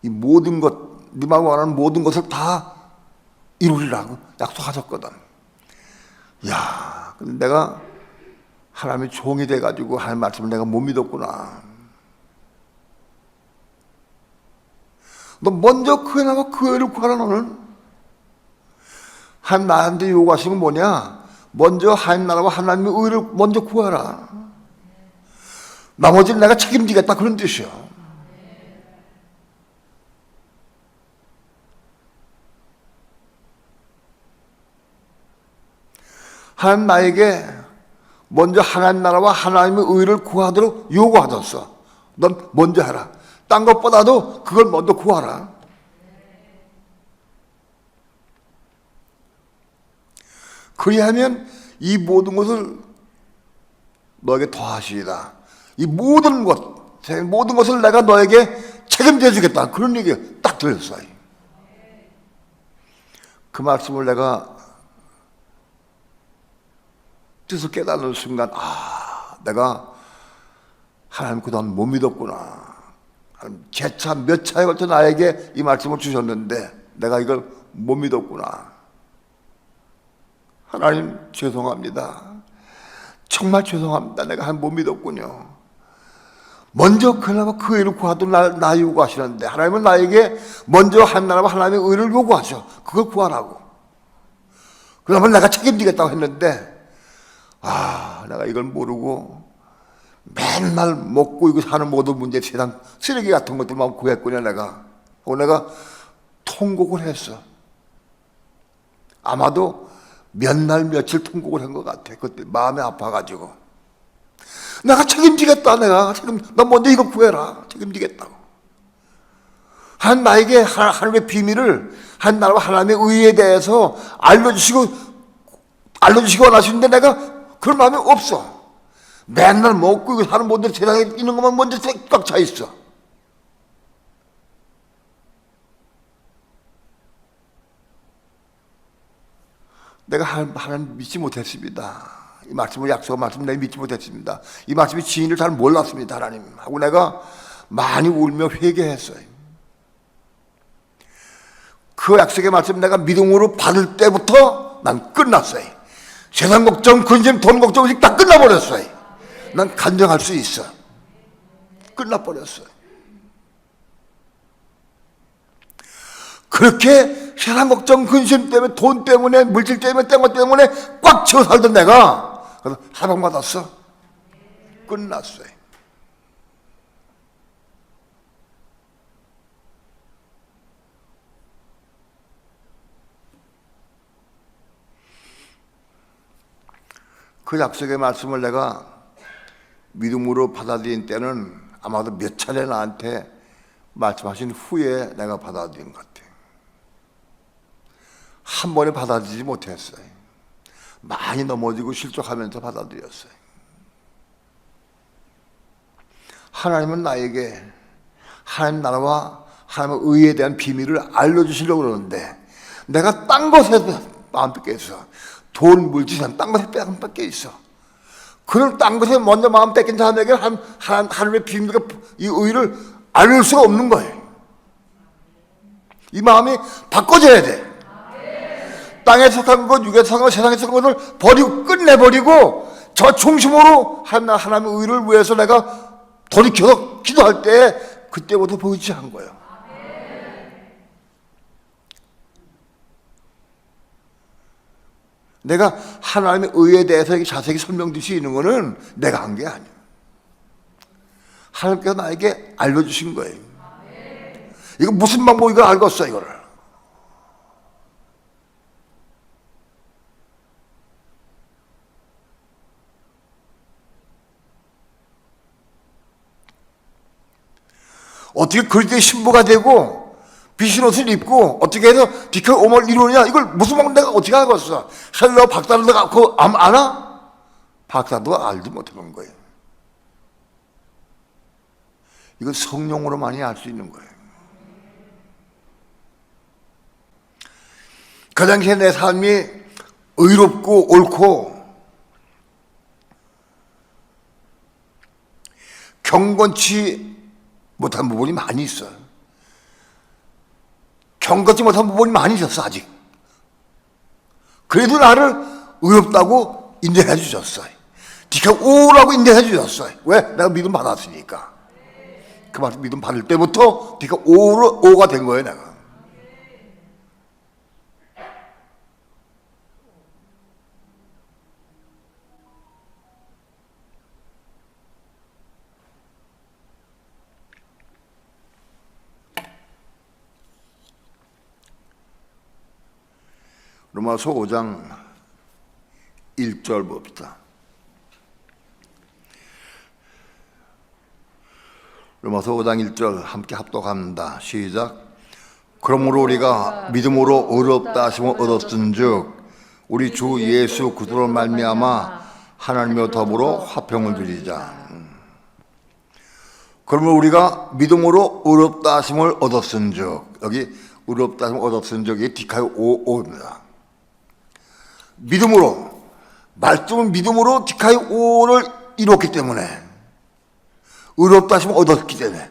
이 모든 것, 네 마음이 원하는 모든 것을 다 이루리라고 약속하셨거든. 야, 근데 내가 하나님의 종이 돼가지고 할 말씀을 내가 못 믿었구나. 너 먼저 그의 나라와 그의 의를 구하라. 너는 하나님 나한테 요구하시는 건 뭐냐? 먼저 하나님 나라와 하나님의 의를 먼저 구하라. 나머지는 내가 책임지겠다 그런 뜻이야. 하나님 나에게 먼저 하나님 나라와 하나님의 의를 구하도록 요구하셨어. 넌 먼저 해라. 딴 것보다도 그걸 먼저 구하라. 그리하면 이 모든 것을 너에게 더하시리라. 이 모든 것을 내가 너에게 책임져 주겠다. 그런 얘기가 딱 들렸어요. 그 말씀을 내가 뜻을 깨닫는 순간, 내가 하나님 그동안 못 믿었구나. 재차 몇 차에 걸쳐 나에게 이 말씀을 주셨는데 내가 이걸 못 믿었구나. 하나님 죄송합니다. 정말 죄송합니다. 내가 못 믿었군요. 먼저 그 나라와 그 의를 구하도록 나 요구하시는데 하나님은 나에게 먼저 한 나라와 하나님의 의를 요구하셔. 그걸 구하라고. 그러면 내가 책임지겠다고 했는데 내가 이걸 모르고 맨날 먹고 이거 사는 모든 문제, 세상 쓰레기 같은 것들만 구했군요. 내가 통곡을 했어. 아마도 몇 날 며칠 통곡을 한 것 같아. 그때 마음이 아파가지고 내가 책임지겠다. 나 먼저 이거 구해라. 책임지겠다고. 나에게 하나님의 비밀을 한 나라와 하나님의 의에 대해서 알려주시고 원하시는데 내가 그런 마음이 없어. 맨날 먹고 이거 사는 모든 세상에 있는 것만 먼저 꽉 차 있어. 내가 하나님 믿지 못했습니다. 이 말씀을 약속한 말씀 내가 믿지 못했습니다. 이 말씀의 진리를 잘 몰랐습니다. 하나님 하고 내가 많이 울며 회개했어요. 그 약속의 말씀 내가 믿음으로 받을 때부터 난 끝났어요. 세상 걱정, 근심, 돈 걱정 다 끝나버렸어요. 난 간증할 수 있어. 끝나버렸어요. 그렇게 세상 걱정, 근심 때문에, 돈 때문에, 물질 때문에, 뗀 것 때문에 꽉 채워 살던 내가 그래서 사랑받았어. 끝났어요. 그 약속의 말씀을 내가 믿음으로 받아들인 때는 아마도 몇 차례 나한테 말씀하신 후에 내가 받아들인 것 같아요. 한 번에 받아들이지 못했어요. 많이 넘어지고 실족하면서 받아들였어요. 하나님은 나에게 하나님 나라와 하나님의 의에 대한 비밀을 알려주시려고 그러는데 내가 딴 것에 마음 뺏겨 있어. 돈, 물질, 딴 것에 마음 뺏겨 있어. 그런 딴 것에 먼저 마음 뺏긴 사람에게 하나님의 비밀과 이 의를 알릴 수가 없는 거예요. 이 마음이 바꿔져야 돼. 땅에 속한 것, 육에 속한 것, 세상에 속한 것을 버리고 끝내버리고 저 중심으로 하나님의 의를 위해서 내가 돌이켜서 기도할 때 그때부터 보이지 한 거예요. 내가 하나님의 의에 대해서 자세히 설명드릴 수 있는 것은 내가 한 게 아니에요. 하나님께서 나에게 알려주신 거예요. 이거 무슨 방법으로 이걸 알겠어 이거를. 어떻게 그리스도의 신부가 되고 비신 옷을 입고 어떻게 해서 디카이 오를 이루느냐, 이걸 무슨 말 내가 어떻게 알겠어? 헬러 박사도 그거 아나? 박사도 알지 못하는 거예요. 이건 성령으로만이 알 수 있는 거예요. 그 당시에 내 삶이 의롭고 옳고 경건치 못한 부분이 많이 있어요. 경건치 못한 부분이 많이 있었어, 아직. 그래도 나를 의롭다고 인정해 주셨어요. 디카이 오라고 인정해 주셨어요. 왜? 내가 믿음 받았으니까. 그 믿음 받을 때부터 디카이 오가 된 거예요, 내가. 로마서 5장 1절 봅시다. 로마서 5장 1절 함께 합독합니다. 시작. 그러므로 우리가 믿음으로 의롭다 하심을 얻었은즉 우리 주 예수 그리스도로 말미암아 하나님과 더불어 화평을 누리자. 그러므로 우리가 믿음으로 의롭다 하심을 얻었은즉, 여기 의롭다 하심을 얻었은즉이 디카이 오입니다. 믿음으로, 말씀은 믿음으로 디카이 오를 이뤘기 때문에, 의롭다 하심을 얻었기 때문에,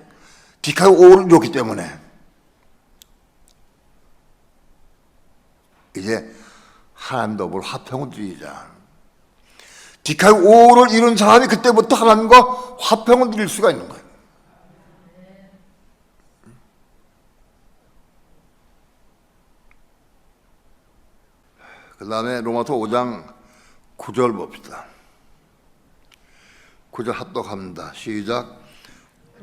디카이 오를 이뤘기 때문에 이제 하나님 더불어 화평을 누리자. 디카이 오를 이룬 사람이 그때부터 하나님과 화평을 누릴 수가 있는 거예요. 그 다음에 로마서 5장 9절 봅시다. 9절 합독합니다. 시작.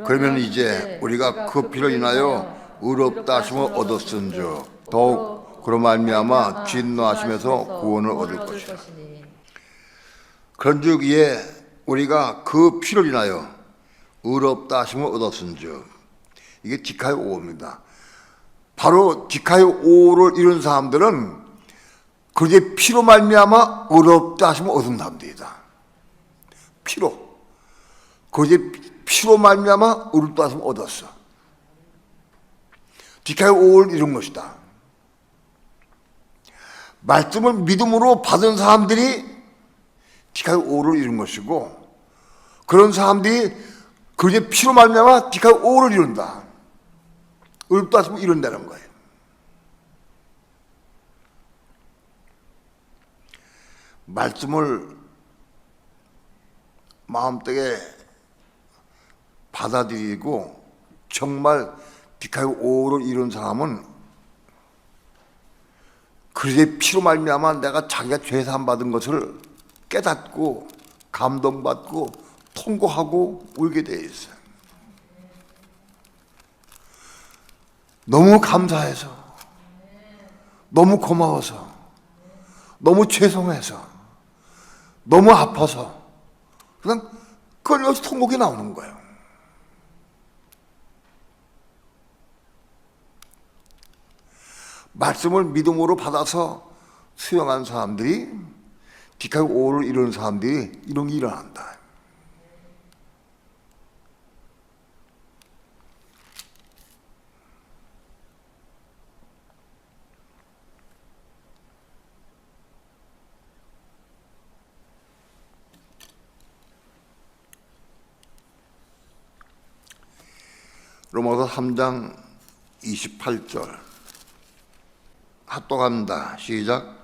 그러면 이제 우리가 그 피로 인하여 의롭다 하심을 얻었은즉 더욱 그로 말미암아 진노하심에서 구원을 얻을 것이라. 그런즉 이에 우리가 그 피로 인하여 의롭다 하심을 얻었은즉, 이게 디카이 오입니다. 바로 디카이 오를 이룬 사람들은 그의 피로 말미암아 의롭다 하심을 얻은 사람들이다. 피로. 그의 피로 말미암아 의롭다 하심을 얻었어. 디카이 오를 이룬 것이다. 말씀을 믿음으로 받은 사람들이 디카이 오를 이룬 것이고, 그런 사람들이 그의 피로 말미암아 디카이 오를 이룬다. 의롭다 하심을 이룬다는 거예요. 말씀을 마음속에 받아들이고 정말 디카이 오를 이룬 사람은 그의 피로 말미암아 내가 자기가 죄사함 받은 것을 깨닫고 감동받고 통고하고 울게 되어 있어요. 너무 감사해서, 너무 고마워서, 너무 죄송해서, 너무 아파서 그냥 끌려서 통곡이 나오는 거예요. 말씀을 믿음으로 받아서 수용한 사람들이, 디카이 오를 이루는 사람들이 이런 게 일어난다. 로마서 3장 28절 합독합니다. 시작.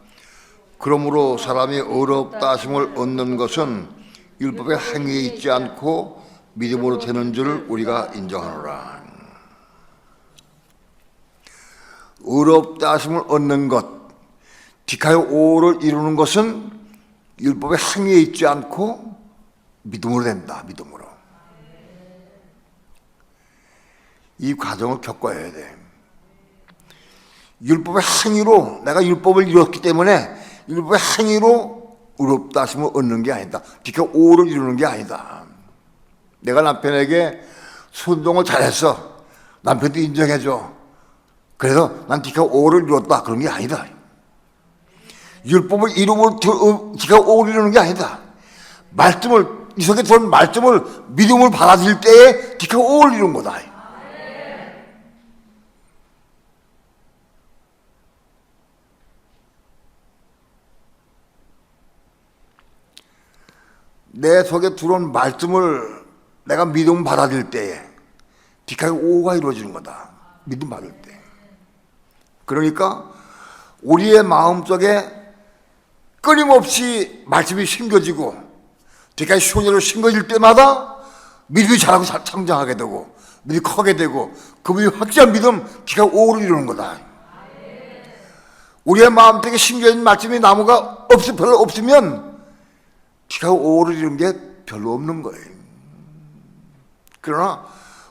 그러므로 사람이 의롭다 하심을 얻는 것은 율법의 행위에 있지 않고 믿음으로 되는 줄 우리가 인정하노라. 의롭다 하심을 얻는 것, 디카이 오를 이루는 것은 율법의 행위에 있지 않고 믿음으로 된다. 믿음으로. 이 과정을 겪어야 돼. 율법의 행위로, 내가 율법을 이뤘기 때문에 율법의 행위로 의롭다 하심을 얻는 게 아니다. 디카이 오를 이루는 게 아니다. 내가 남편에게 순종을 잘했어. 남편도 인정해줘. 그래서 난 디카 5를 이뤘다 그런 게 아니다. 율법을 이름으로 디카 5를 이루는 게 아니다. 말씀을 이 속에 들어온 말씀을 믿음을 받아들일 때에 디카 5를 이룬 거다. 내 속에 들어온 말씀을 내가 믿음 받아들일 때에 디카 5가 이루어지는 거다. 믿음 받을 때. 그러니까 우리의 마음속에 끊임없이 말씀이 심겨지고 디카의 쇼녀로 심겨질 때마다 믿음이 자라고 성장하게 되고 믿음이 커게 되고 그 믿음이 확실한 믿음 디카 5를 이루는 거다. 우리의 마음속에 심겨진 말씀이 나무가 별로 없으면 디카 5를 이루는 게 별로 없는 거예요. 그러나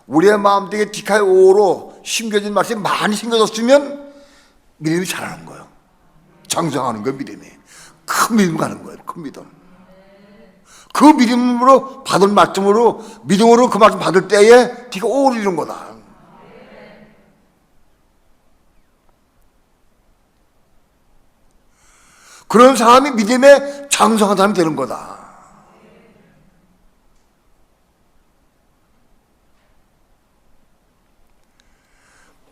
우리의 마음속에 디카의 5로 심겨진 말씀이 많이 심겨졌으면 믿음이 자라는 거예요. 장성하는 거예요. 믿음이 큰 믿음 가는 거예요. 큰 믿음. 그 믿음으로 받은 말씀으로 믿음으로 그 말씀 받을 때에 디카 5를 이룬 거다. 그런 사람이 믿음에 장성한 사람이 되는 거다.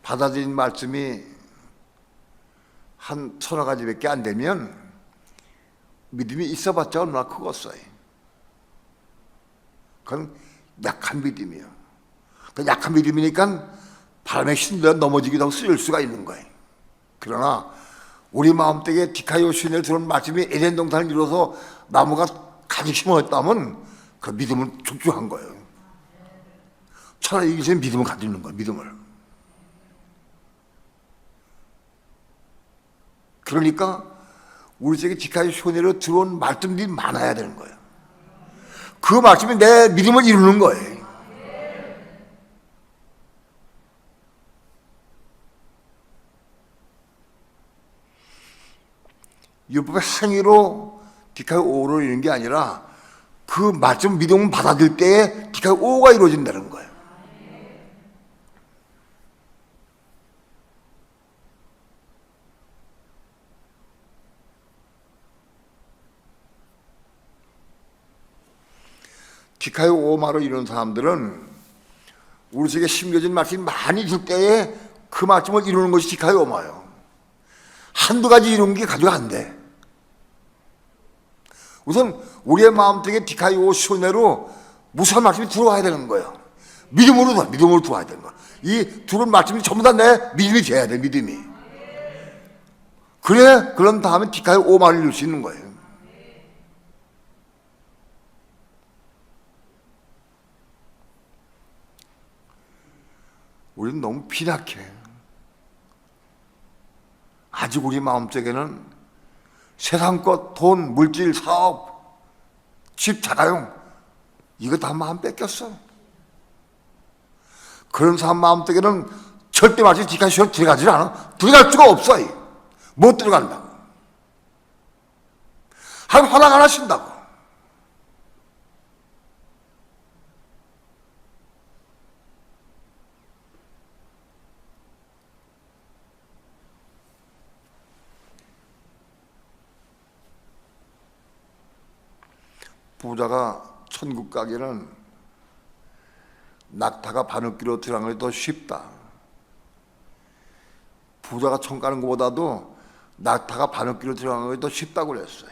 받아들인 말씀이 한 서너 가지밖에 안 되면 믿음이 있어봤자 얼마나 크겠어요. 그건 약한 믿음이에요. 그 약한 믿음이니까 바람에 휘둘려 넘어지기도 하고 쓰일 수가 있는 거예요. 그러나 우리 마음속에 디카요 신에 들어온 말씀이 에덴 동산을 이뤄서 나무가 가득 심어졌다면 그 믿음은 족족한 거예요. 차라리 이것에 믿음을 가지는 거예요. 믿음을. 그러니까 우리 속에 디카요 신으로 들어온 말씀들이 많아야 되는 거예요. 그 말씀이 내 믿음을 이루는 거예요. 율법의 행위로 디카요 5로 이루는 게 아니라 그 말씀 믿음을 받아들일 때에 디카요 5가 이루어진다는 거예요. 디카요 5마로 이루는 사람들은 우리 속에 심겨진 말씀이 많이 줄 때에 그 말씀을 이루는 것이 디카요 5마예요. 한두 가지 이루는 게 가지고 안 돼. 우선 우리의 마음속에 디카요 5 시내로 무수한 말씀이 들어와야 되는 거예요. 믿음으로 들어와야 되는 거예요. 이 들어온 말씀이 전부 다 내 믿음이 돼야 돼. 믿음이. 그런 다음에 디카요 5마를 이룰 수 있는 거예요. 우리는 너무 빈약해. 아직 우리 마음속에는 세상 것, 돈, 물질, 사업, 집, 자가용 이거 다 마음 뺏겼어. 그런 사람 마음속에는 절대 말씀 디카시로 들어가지 않아. 들어갈 수가 없어. 못 들어간다고. 허락 안 하신다고. 부자가 천국 가기는 낙타가 바늘귀로 들어가는 게 더 쉽다. 부자가 천국 가는 것보다도 낙타가 바늘귀로 들어가는 게 더 쉽다고 그랬어요.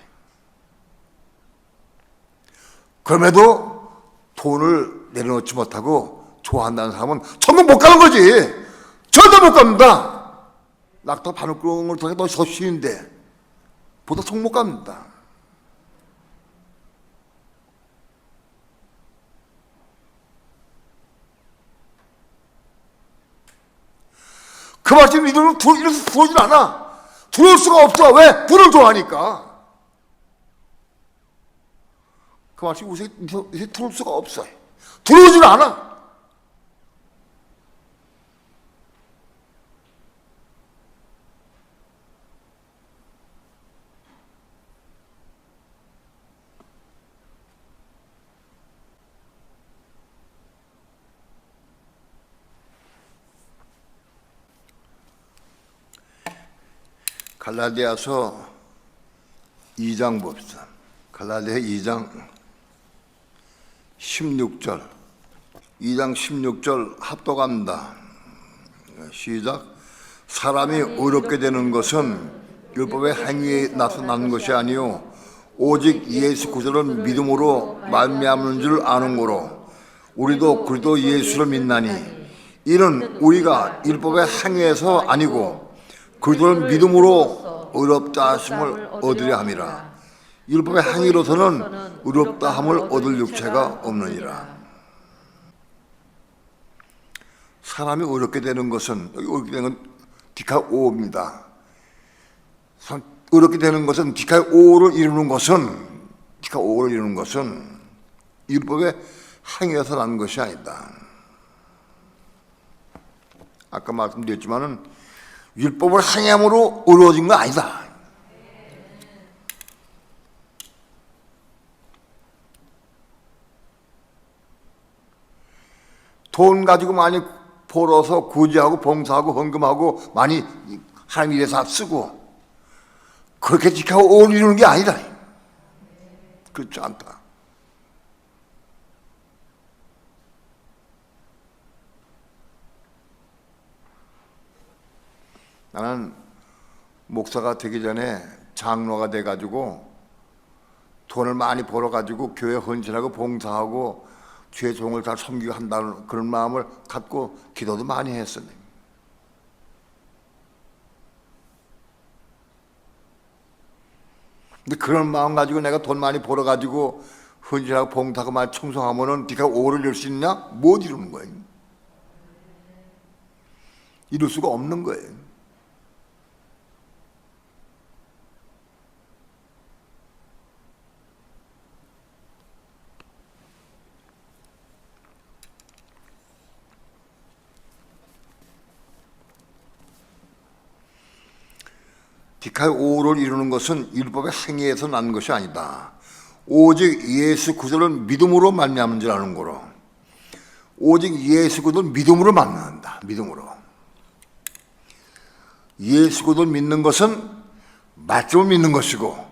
그럼에도 돈을 내려놓지 못하고 좋아한다는 사람은 천국 못 가는 거지. 절대 못 갑니다. 낙타 바늘구멍을 통해 더 쉬운데 보다 속 못 갑니다. 그 말씀 믿으면 이래서 들어오질 않아. 들어올 수가 없어. 왜? 불을 좋아하니까. 그 말씀이 이제 들어올 수가 없어. 들어오질 않아. 갈라디아서 2장 봅시다. 갈라디아 2장 16절. 2장 16절 합독합니다. 시작. 사람이 의롭게 되는 것은 율법의 행위에 나타나는 것이 아니요 오직 예수 그리스도를 믿음으로 말미암는 줄 아는 거로 우리도 그리스도 예수를 믿나니 이는 우리가 율법의 행위에서 아니고 그리스도를 믿음으로 의롭다 하심을 얻으려 함이라. 율법의 행위로서는 의롭다 함을 얻을 육체가 없느니라. 사람이 의롭게 되는 것은, 여기 의롭게 되는 건 디카오입니다. 의롭게 되는 것은 디카오를 이루는 것은 율법의 행위에서 난 것이 아니다. 아까 말씀드렸지만은 율법을 행함으로 의로워진 건 아니다. 돈 가지고 많이 벌어서 구제하고 봉사하고 헌금하고 많이 하나님 일에 다 쓰고 그렇게 지켜고 오를 이루는 게 아니다. 그렇지 않다. 나는 목사가 되기 전에 장로가 돼가지고 돈을 많이 벌어가지고 교회 헌신하고 봉사하고 주의 종을 다 섬기고 한다는 그런 마음을 갖고 기도도 많이 했어요. 근데 그런 마음 가지고 내가 돈 많이 벌어가지고 헌신하고 봉사하고 많이 청소하면은 네가 오를 이룰 수 있냐? 못 이루는 거예요. 이룰 수가 없는 거예요. 디카의 오를 이루는 것은 율법의 행위에서 난 것이 아니다. 오직 예수 그리스도를 믿음으로 말미암은 줄 아는 거로. 오직 예수 그리스도를 믿음으로 만난다. 믿음으로. 예수 그리스도를 믿는 것은 말씀을 믿는 것이고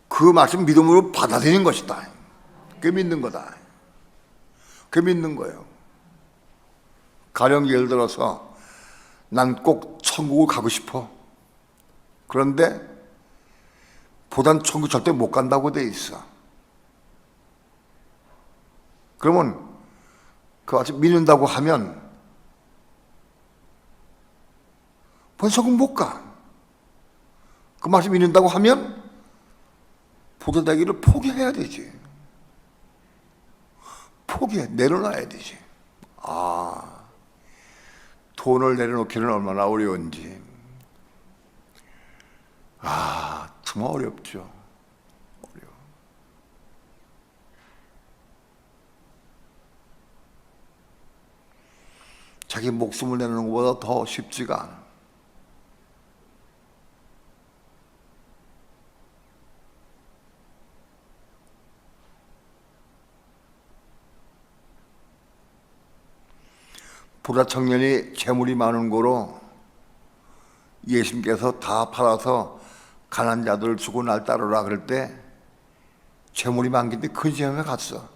그 말씀 믿음으로 받아들이는 것이다. 그게 믿는 거다. 그게 믿는 거예요. 가령 예를 들어서 난 꼭 천국을 가고 싶어. 그런데 보단 천국 절대 못 간다고 돼 있어. 그러면 그 아직 믿는다고 하면 보단 천국 못 가. 그 말씀 믿는다고 하면 보도되기를 포기해야 되지. 포기해. 내려놔야 되지. 돈을 내려놓기는 얼마나 어려운지. 정말 어렵죠. 어려워. 자기 목숨을 내놓는 것보다 더 쉽지가 않아. 부자 청년이 재물이 많은 거로 예수님께서 다 팔아서 가난한 자들을 주고 날 따르라 그럴 때 재물이 많긴데 큰 시험에 갔어.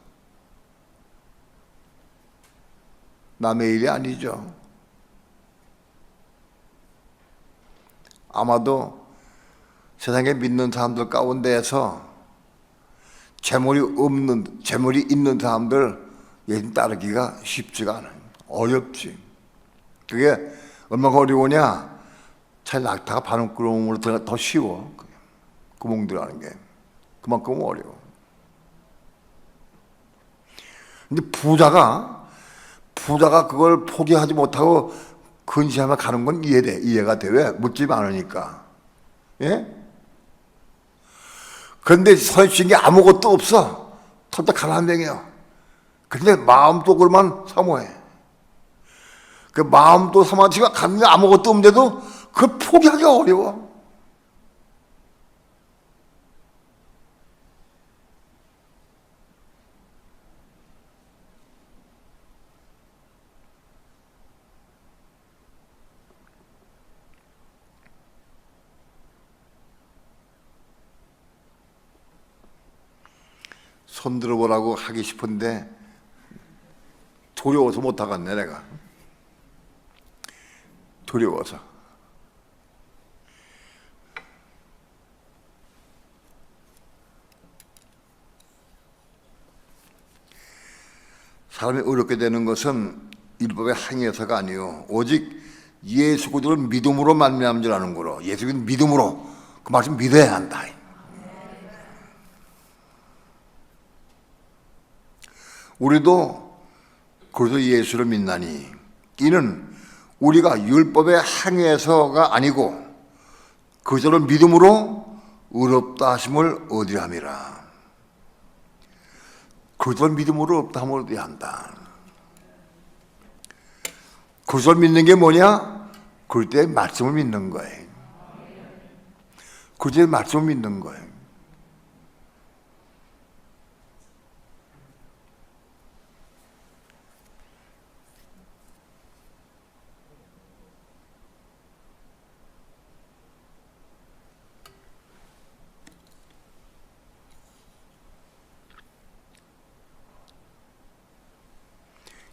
남의 일이 아니죠. 아마도 세상에 믿는 사람들 가운데에서 재물이 있는 사람들 예수님 따르기가 쉽지가 않아요. 어렵지. 그게 얼마나 어려우냐? 차라리 낙타가 바람구름으로 들어가 더 쉬워. 구멍 들어가는 게 그만큼 어려워. 근데 부자가 그걸 포기하지 못하고 근시하며 가는 건 이해가 돼. 왜? 묻지 않으니까. 예? 그런데 선신 게 아무것도 없어. 털딱 가난뱅이야. 근데 마음도 그러면 사모해. 그 마음도 사모하지가 가는 게 아무것도 없는데도 그걸 포기하기가 어려워. 손 들어보라고 하기 싶은데 두려워서 못 하겠네 내가. 두려워서. 사람이 어렵게 되는 것은 율법의 행위에서가 아니요 오직 예수 그리스도를 믿음으로 말미암은 줄 아는 거로. 예수 그리스도 믿음으로 그 말씀 믿어야 한다. 우리도 그래서 예수를 믿나니 이는 우리가 율법의 행위에서가 아니고 그저를 믿음으로 의롭다 하심을 얻으함이라. 그저를 믿음으로 의롭다 함을 얻어야 한다. 그저를 믿는 게 뭐냐? 그때의 말씀을 믿는 거예요. 그때의 말씀을 믿는 거예요.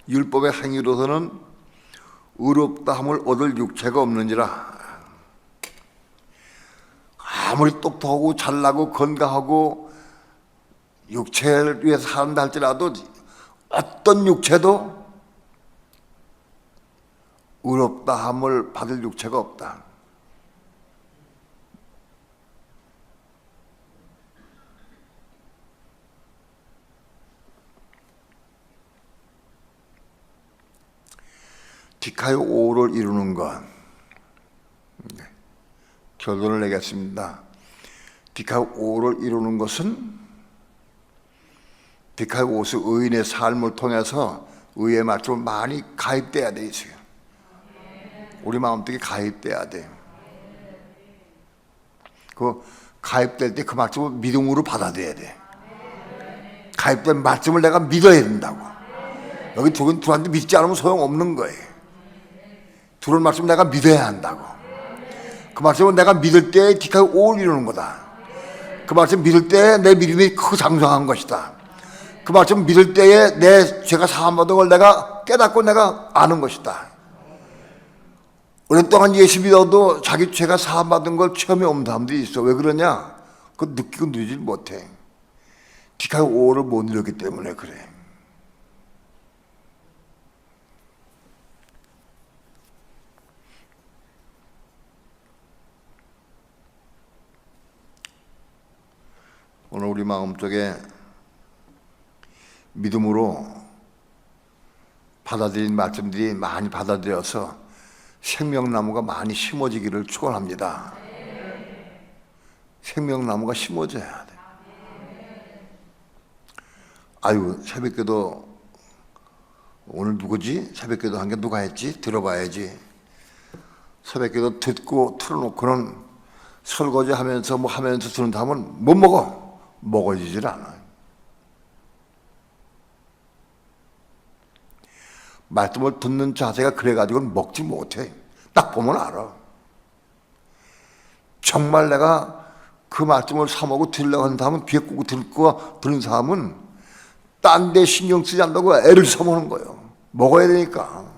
율법의 행위로서는 의롭다 함을 얻을 육체가 없는지라. 아무리 똑똑하고 잘나고 건강하고 육체를 위해서 산다 할지라도 어떤 육체도 의롭다 함을 받을 육체가 없다. 디카요 5를 이루는 것. 결론을 내겠습니다. 디카요 5를 이루는 것은 디카요 5의 의인의 삶을 통해서 의의 말씀을 많이 가입돼야 돼 있어요. 우리 마음속에 가입돼야 돼. 그 가입될 때 그 말씀을 믿음으로 받아들여야 돼. 가입된 말씀을 내가 믿어야 된다고. 여기 둘한테 믿지 않으면 소용없는 거예요. 둘의 말씀 내가 믿어야 한다고. 그 말씀은 내가 믿을 때 디카요 5를 이루는 거다. 그 말씀 믿을 때 내 믿음이 크고 장성한 것이다. 그 말씀 믿을 때에 내 죄가 사함받은 걸 내가 깨닫고 내가 아는 것이다. 오랫동안 예수 믿어도 자기 죄가 사함받은 걸 체험이 없는 사람들이 있어. 왜 그러냐? 그거 느끼고 누리질 못해. 디카요 5를 못 누렸기 때문에 그래. 오늘 우리 마음속에 믿음으로 받아들인 말씀들이 많이 받아들여서 생명나무가 많이 심어지기를 축원합니다. 생명나무가 심어져야 돼. 아유, 새벽기도 오늘 누구지? 새벽기도 한 게 누가 했지? 들어봐야지. 새벽기도 듣고 틀어놓고는 설거지 하면서 뭐 하면서 듣는 사람은 못 먹어. 먹어지질 않아. 말씀을 듣는 자세가 그래가지고는 먹지 못해. 딱 보면 알아. 정말 내가 그 말씀을 사먹고 들으려고 하는 사람은 귀에 꽂고 듣는 사람은 딴 데 신경 쓰지 않는다고 애를 써먹는 거예요. 먹어야 되니까.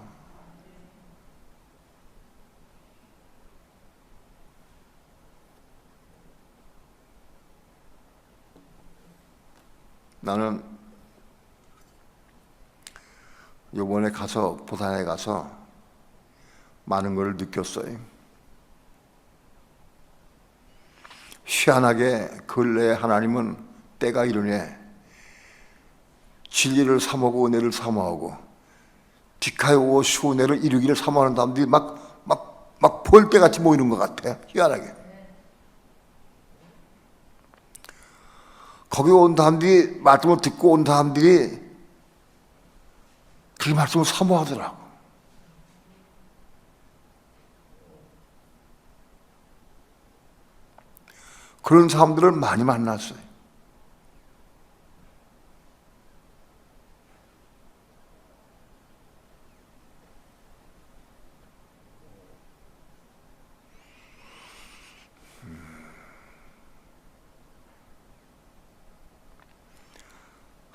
나는 요번에 가서 부산에 가서 많은 걸 느꼈어요. 희한하게 근래에 하나님은 때가 이르네 진리를 사모하고 은혜를 사모하고 디카요 수은혜를 이루기를 사모하는 사람들이 막 볼때같이 모이는 것 같아. 희한하게. 거기 온 사람들이 말씀을 듣고 온 사람들이 그 말씀을 사모하더라고. 그런 사람들을 많이 만났어요.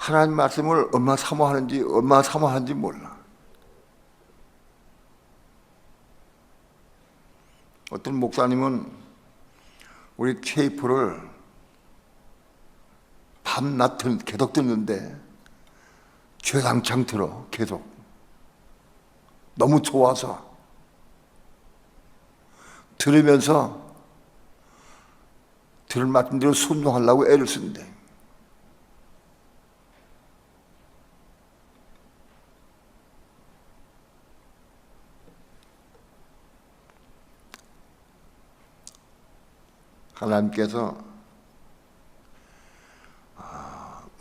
하나님 말씀을 얼마나 사모하는지 몰라. 어떤 목사님은 우리 테이프를 밤낮 계속 듣는데 죄상창 들어. 계속 너무 좋아서 들으면서 들을 말씀대로 순종하려고 애를 쓴대. 하나님께서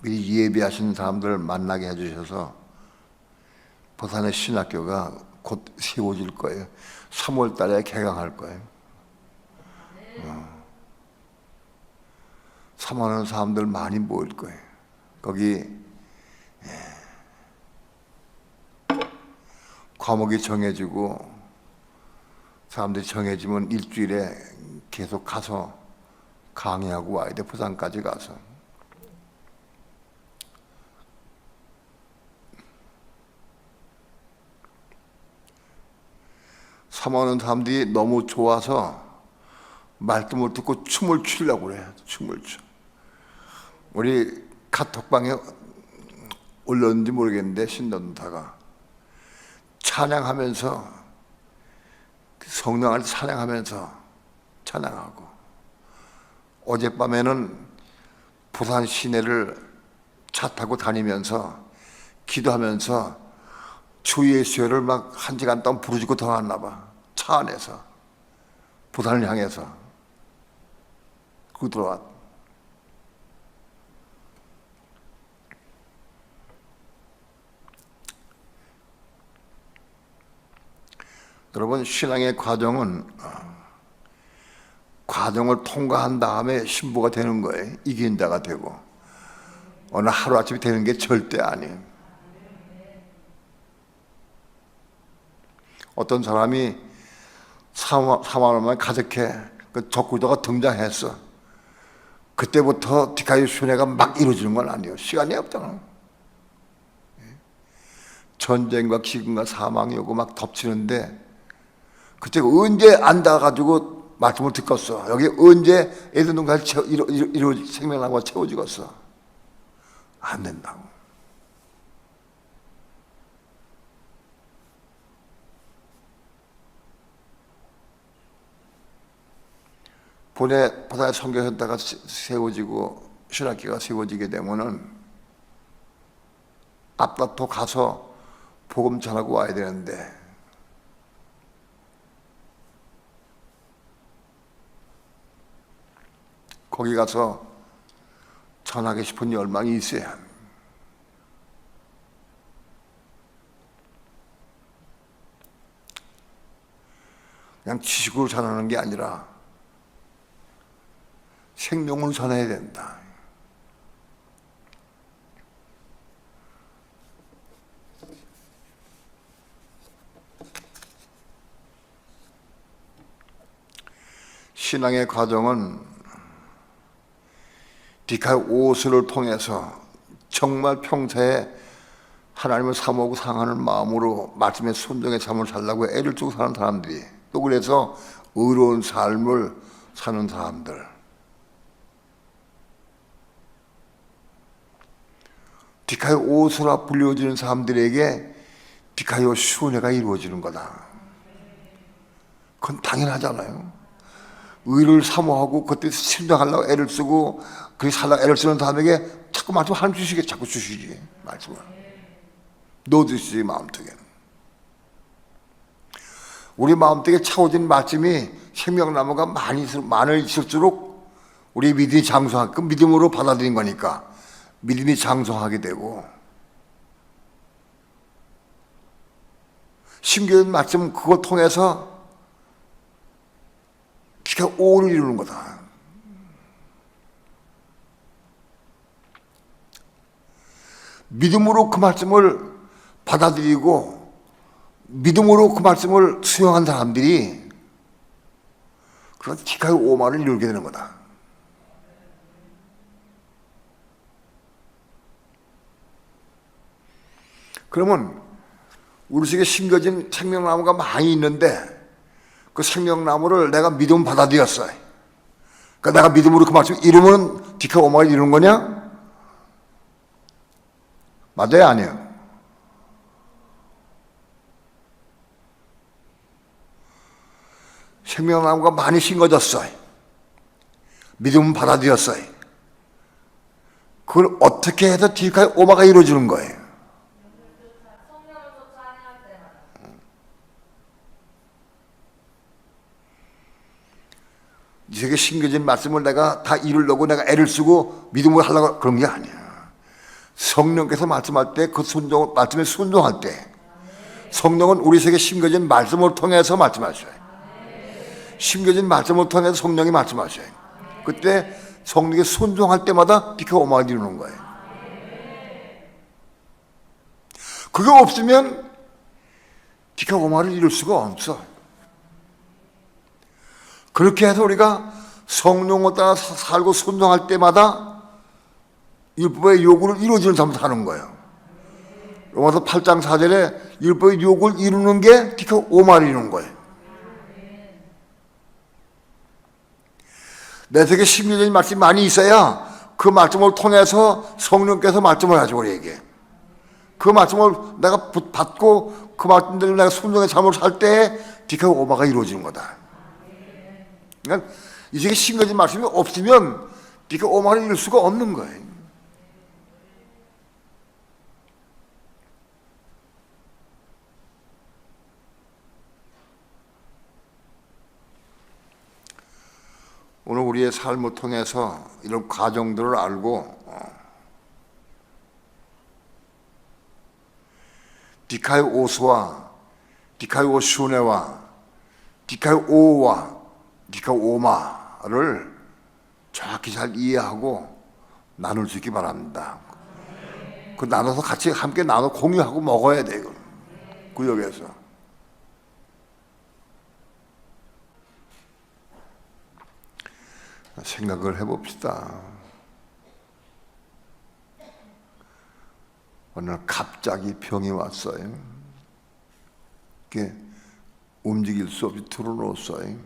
미리 예비하신 사람들을 만나게 해주셔서 부산의 신학교가 곧 세워질 거예요. 3월 달에 개강할 거예요. 사모하는 사람들 많이 모일 거예요. 거기 과목이 정해지고 사람들이 정해지면 일주일에 계속 가서 강의하고 와야 돼. 부산까지 가서. 사모하는 사람들이 너무 좋아서 말씀을 듣고 춤을 추려고 그래. 춤을 춰. 우리 카톡방에 올렸는지 모르겠는데 신던다가 찬양하면서 성령 안에서 찬양하면서 찬양하고, 어젯밤에는 부산 시내를 차 타고 다니면서 기도하면서 주 예수를 막 1시간 동안 부르짖고 들어갔나 봐. 차 안에서 부산을 향해서 그 들어왔. 여러분, 신앙의 과정을 통과한 다음에 신부가 되는 거예요. 이긴 자가 되고. 어느 하루아침에 되는 게 절대 아니에요. 어떤 사람이 3만 원만 가득해 그 적구자가 등장했어. 그때부터 디카이 순회가 막 이루어지는 건 아니에요. 시간이 없잖아. 전쟁과 기근과 사망이 오고 막 덮치는데 그때 언제 앉아가지고 말씀을 듣겠어. 여기 언제 애들 농가를 생명나무가 채워지겠어. 안 된다고. 부산에 선교센터가 세워지고 신학교가 세워지게 되면은 앞다퉈 가서 복음 전하고 와야 되는데 거기 가서 전하고 싶은 열망이 있어야 합니다. 그냥 지식으로 전하는 게 아니라 생명을 전해야 된다. 신앙의 과정은 디카이 오스를 통해서 정말 평소에 하나님을 사모하고 사랑하는 마음으로 말씀에 순종의 삶을 살려고 애를 쓰고 사는 사람들이, 또 그래서 의로운 삶을 사는 사람들, 디카요 오스라 불려지는 사람들에게 디카요 순회가 이루어지는 거다. 그건 당연하잖아요. 의를 사모하고 그때 실행하려고 애를 쓰고 그렇게 살려고 애를 쓰는 사람에게 자꾸 말씀 하나님 주시게 자꾸 주시지. 말씀을 넣어주시지. 마음속에 우리 마음속에 차오진 말씀이 생명나무가 많을수록 우리 믿음이 장성하게, 그 믿음으로 받아들인 거니까 믿음이 장성하게 되고, 신기한 말씀 그거 통해서 기가 오를 이루는 거다. 믿음으로 그 말씀을 받아들이고 믿음으로 그 말씀을 수용한 사람들이 그건 기가의 오만을 이루게 되는 거다. 그러면 우리 속에 심겨진 생명나무가 많이 있는데 그 생명나무를 내가 믿음 받아들였어요. 그러니까 내가 믿음으로 그 말씀 이루면 디카 오마가 이루는 거냐? 맞아요, 아니에요? 생명나무가 많이 심겨졌어요. 믿음은 받아들였어요. 그걸 어떻게 해서 디카 오마가 이루어지는 거예요? 이 세계 심겨진 말씀을 내가 다 이루려고 내가 애를 쓰고 믿음을 하려고 그런 게 아니야. 성령께서 말씀할 때 그 말씀에 순종할 때 성령은 우리 세계 심겨진 말씀을 통해서 말씀하셔요. 심겨진 말씀을 통해서 성령이 말씀하셔요. 그때 성령이 순종할 때마다 디카 오마가 이루는 거예요. 그게 없으면 디카 오마를 이룰 수가 없어. 그렇게 해서 우리가 성령을 따라 살고 순종할 때마다 율법의 요구를 이루어지는 삶을 사는 거예요. 로마서 8장 4절에 율법의 요구를 이루는 게 디카 오마를 이루는 거예요. 내 속에 심리적인 말씀이 많이 있어야 그 말씀을 통해서 성령께서 말씀을 하죠, 우리에게. 그 말씀을 내가 받고 그 말씀대로 내가 순종의 삶을 살 때 디카 오마가 이루어지는 거다. 그러니까 이 세계 심겨진 말씀이 없으면 디카 오마를 이룰 수가 없는 거예요. 오늘 우리의 삶을 통해서 이런 과정들을 알고 디카이 오스와 디카이 오슈네와 디카이 오와 디카이 오마를 정확히 잘 이해하고 나눌 수 있기 바랍니다. 그 나눠서 같이 함께 나눠 공유하고 먹어야 돼요. 구역에서. 생각을 해봅시다. 어느 날 갑자기 병이 왔어요. 이게 움직일 수 없이 틀어놓았어요.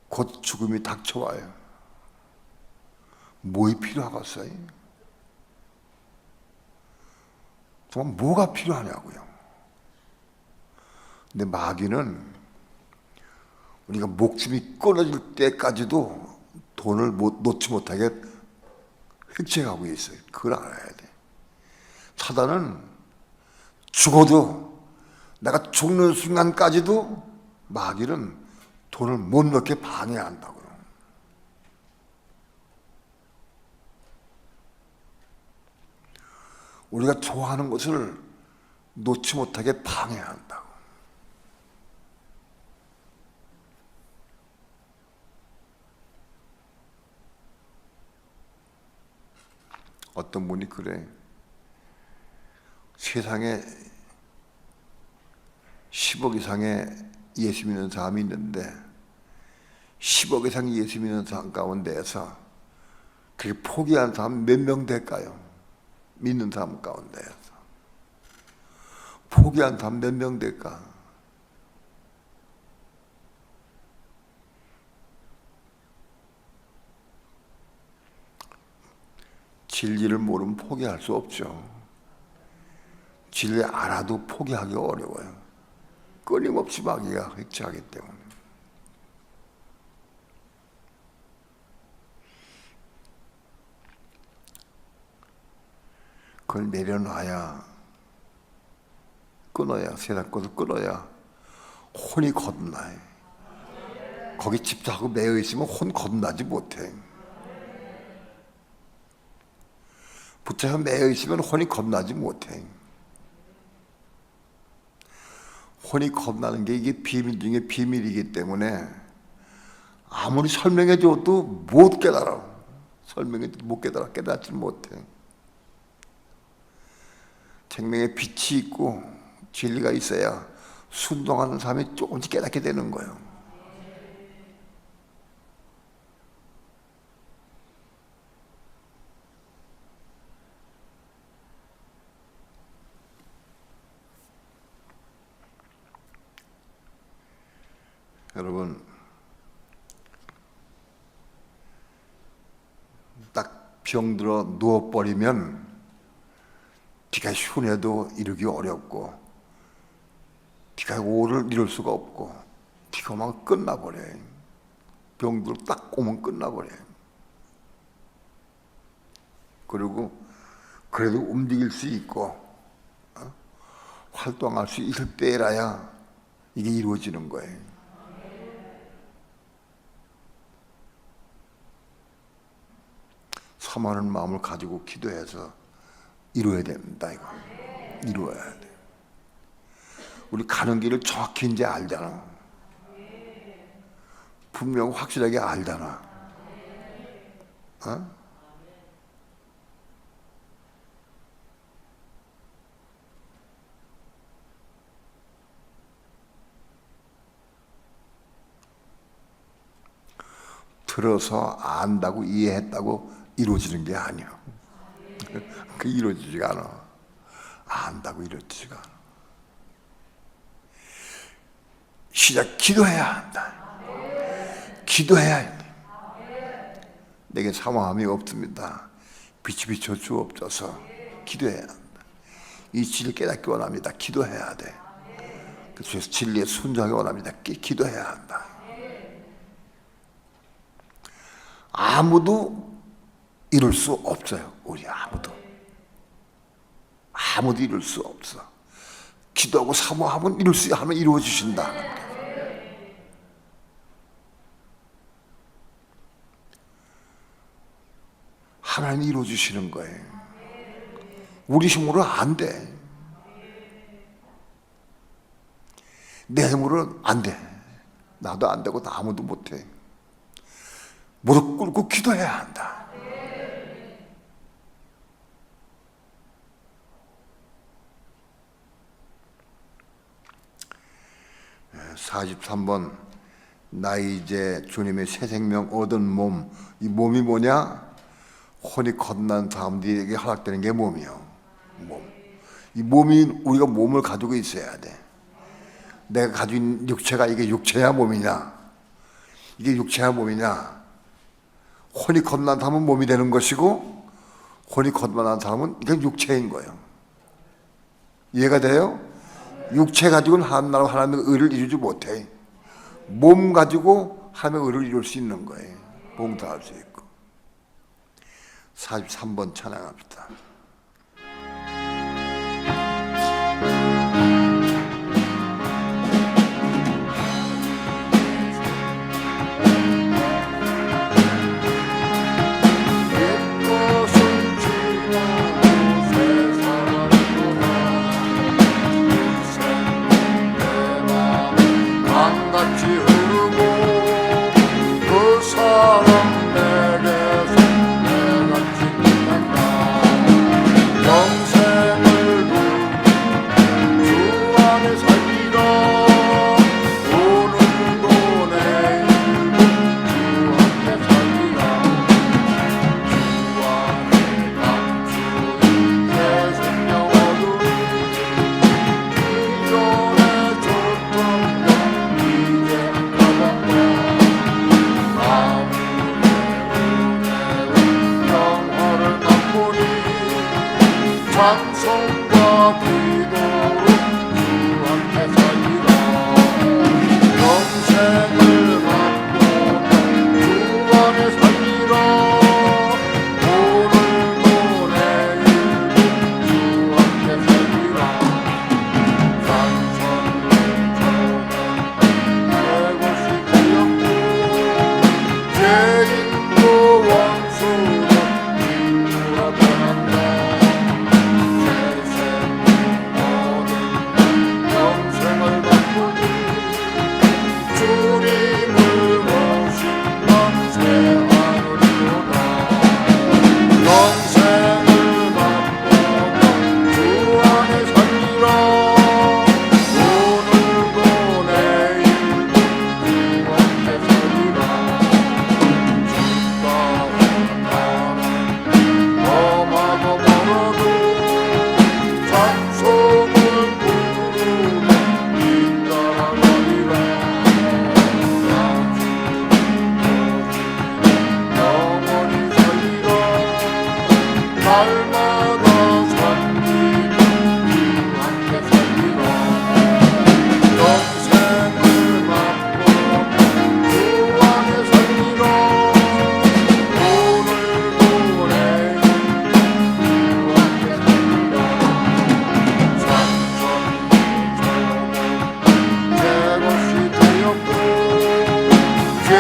곧 죽음이 닥쳐와요. 뭐가 필요하겠어요? 정말 뭐가 필요하냐고요. 근데 마귀는 우리가 목숨이 끊어질 때까지도 돈을 놓지 못하게 획책하고 있어요. 그걸 알아야 돼. 사단은 죽어도 내가 죽는 순간까지도 마귀는 돈을 못 넣게 방해한다고요. 우리가 좋아하는 것을 놓지 못하게 방해한다고. 어떤 분이 그래. 세상에 10억 이상의 예수 믿는 사람이 있는데 10억 이상 예수 믿는 사람 가운데에서 그게 포기한 사람 몇 명 될까요? 믿는 사람 가운데에서 포기한 사람 몇 명 될까? 진리를 모르면 포기할 수 없죠. 진리 알아도 포기하기 어려워요. 끊임없이 마귀가 획책하기 때문에. 그걸 내려놔야, 끊어야, 세상 것을 끊어야 혼이 거듭나요. 거기 집착하고 매여 있으면 혼 거듭나지 못해. 붙여서 매여 있으면 혼이 겁나지 못해. 혼이 겁나는 게 이게 비밀 중에 비밀이기 때문에 아무리 설명해 줘도 못 깨달아. 설명해 줘도 못 깨달아. 깨닫지 못해. 생명에 빛이 있고 진리가 있어야 순종하는 사람이 조금씩 깨닫게 되는 거예요. 여러분, 딱 병들어 누워버리면 네가 흉해도 이루기 어렵고 네가 오를 이룰 수가 없고 네가 오면 끝나버려요. 병들어 딱 오면 끝나버려요. 그리고 그래도 움직일 수 있고 활동할 수 있을 때라야 이게 이루어지는 거예요. 사모하는 마음을 가지고 기도해서 이루어야 됩니다. 이거 이루어야 돼. 우리 가는 길을 정확히 이제 알잖아. 분명 확실하게 알잖아. 어? 들어서 안다고 이해했다고 이루어지는 게 아니야. 그 이루어지지가 않아. 안다고 이루어지지가 않아. 시작. 기도해야 한다. 기도해야 한다. 내게 사모함이 없습니다. 빛이 비춰 주옵소서. 기도해야 한다. 이 진리를 깨닫기 원합니다. 기도해야 돼. 그래서 진리에 순종하기 원합니다. 기도해야 한다. 아무도 이룰 수 없어요. 우리 아무도 이룰 수 없어. 기도하고 사모하면 이룰 수 하면 이루어 주신다. 하나님이 이루어 주시는 거예요. 우리 힘으로 안 돼. 내 힘으로는 안 돼. 나도 안 되고 아무도 못 해. 무릎 꿇고 기도해야 한다. 43번 나 이제 주님의 새 생명 얻은 몸. 이 몸이 뭐냐? 혼이 거듭난 사람들에게 허락되는 게 몸이요. 몸. 이 몸이 우리가 몸을 가지고 있어야 돼. 내가 가지고 있는 육체가 이게 육체야 몸이냐? 이게 육체야 몸이냐? 혼이 거듭난 사람은 몸이 되는 것이고 혼이 거듭난 사람은 이게 육체인 거예요. 이해가 돼요? 육체 가지고는 하나님의 의를 이루지 못해. 몸 가지고 하나님의 의를 이룰 수 있는 거예요. 봉사할 수 있고. 43번 찬양합시다. 같이 흐르고 그 사랑 내게서 내가 지킨단다. 영생을 주 안에 살리라. 오늘도 내일도 주 안에 살리라. 주 안에 감추인 새 생명 얻으리. 기존에 줬던 이제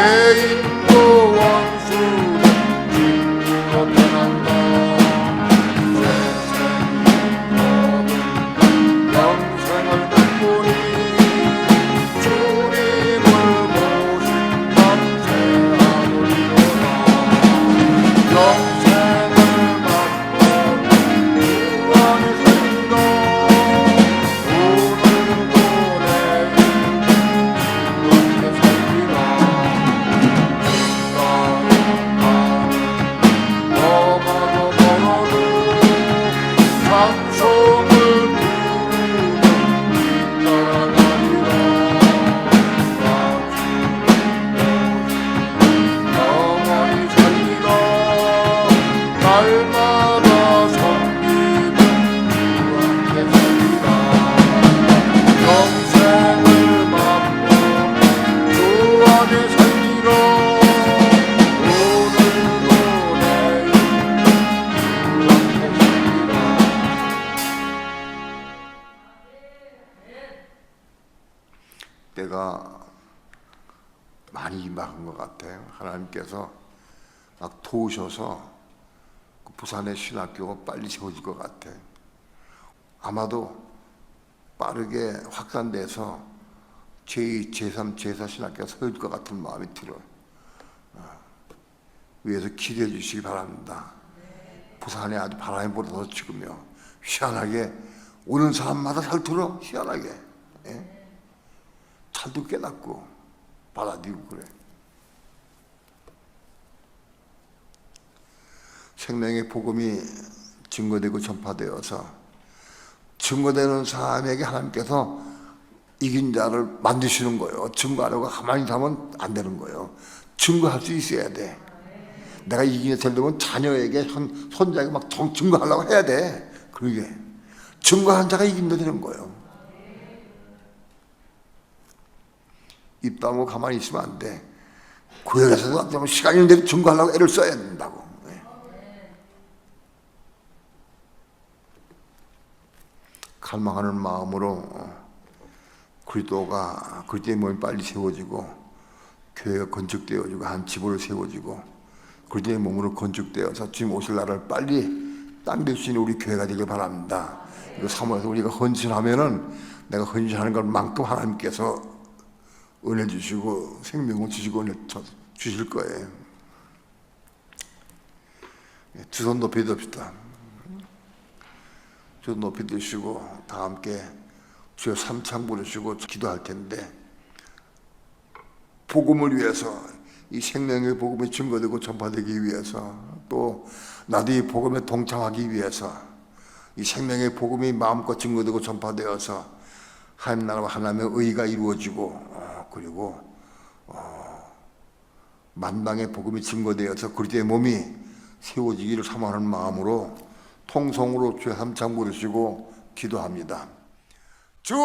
죄인도 원수는 진리로 떠난다. 세상이 얻은 영생을 갖고니 주님을 모신 밤새 하루리로다. 영생을 갖고 구원의 생도 오늘도 내일 주님께 살리라. 너마저 멀어도 찬송을 부르며 따라가리라. 영원히 살리라. 날마다 섬기며 주 함께 살리라. 영생을 맛보며 주 안에 살리라. 오늘도 내일 주 함께 살리라. 때가 많이 임박한 것 같아요. 하나님께서 막 도우셔서 그 부산의 신학교가 빨리 세워질 것 같아요. 아마도 빠르게 확산돼서 제2, 제3, 제4 신학교가 세워질 것 같은 마음이 들어요. 위에서 기대해 주시기 바랍니다. 부산에 아주 바람이 불어서 지금요. 희한하게 오는 사람마다 살들어 희한하게. 예? 잘도 깨닫고 받아들이고 그래. 생명의 복음이 증거되고 전파되어서 증거되는 사람에게 하나님께서 이긴 자를 만드시는 거예요. 증거하려고 가만히 있으면 안 되는 거예요. 증거할 수 있어야 돼. 내가 이기게 되려면 자녀에게 손자에게 막 증거하려고 해야 돼. 그러게 증거한 자가 이긴다 되는 거예요. 입 다물고 가만히 있으면 안 돼. 구역에서도 시간이 있는데 증거하려고 애를 써야 된다고. 갈망하는 마음으로 그리스도의 몸이 빨리 세워지고 교회가 건축되어지고 한 지부를 세워지고 그리스도의 몸으로 건축되어서 주님 오실 날을 빨리 당길 수 있는 우리 교회가 되길 바랍니다. 이거 사모해서 우리가 헌신하면은 내가 헌신하는 것만큼 하나님께서 은혜 주시고 생명을 주시고 은혜 주실 거예요. 두 손 높이 듭시다. 두 손 높이 드시고 다 함께 주여 삼창 부르시고 기도할 텐데, 복음을 위해서, 이 생명의 복음이 증거되고 전파되기 위해서, 또 나도 이 복음에 동참하기 위해서 이 생명의 복음이 마음껏 증거되고 전파되어서 하나님 나라와 하나님의 의가 이루어지고 그리고 만방의 복음이 증거되어서 그리스도의 몸이 세워지기를 사모하는 마음으로 통성으로 주의 삼창 부르시고 기도합니다. 주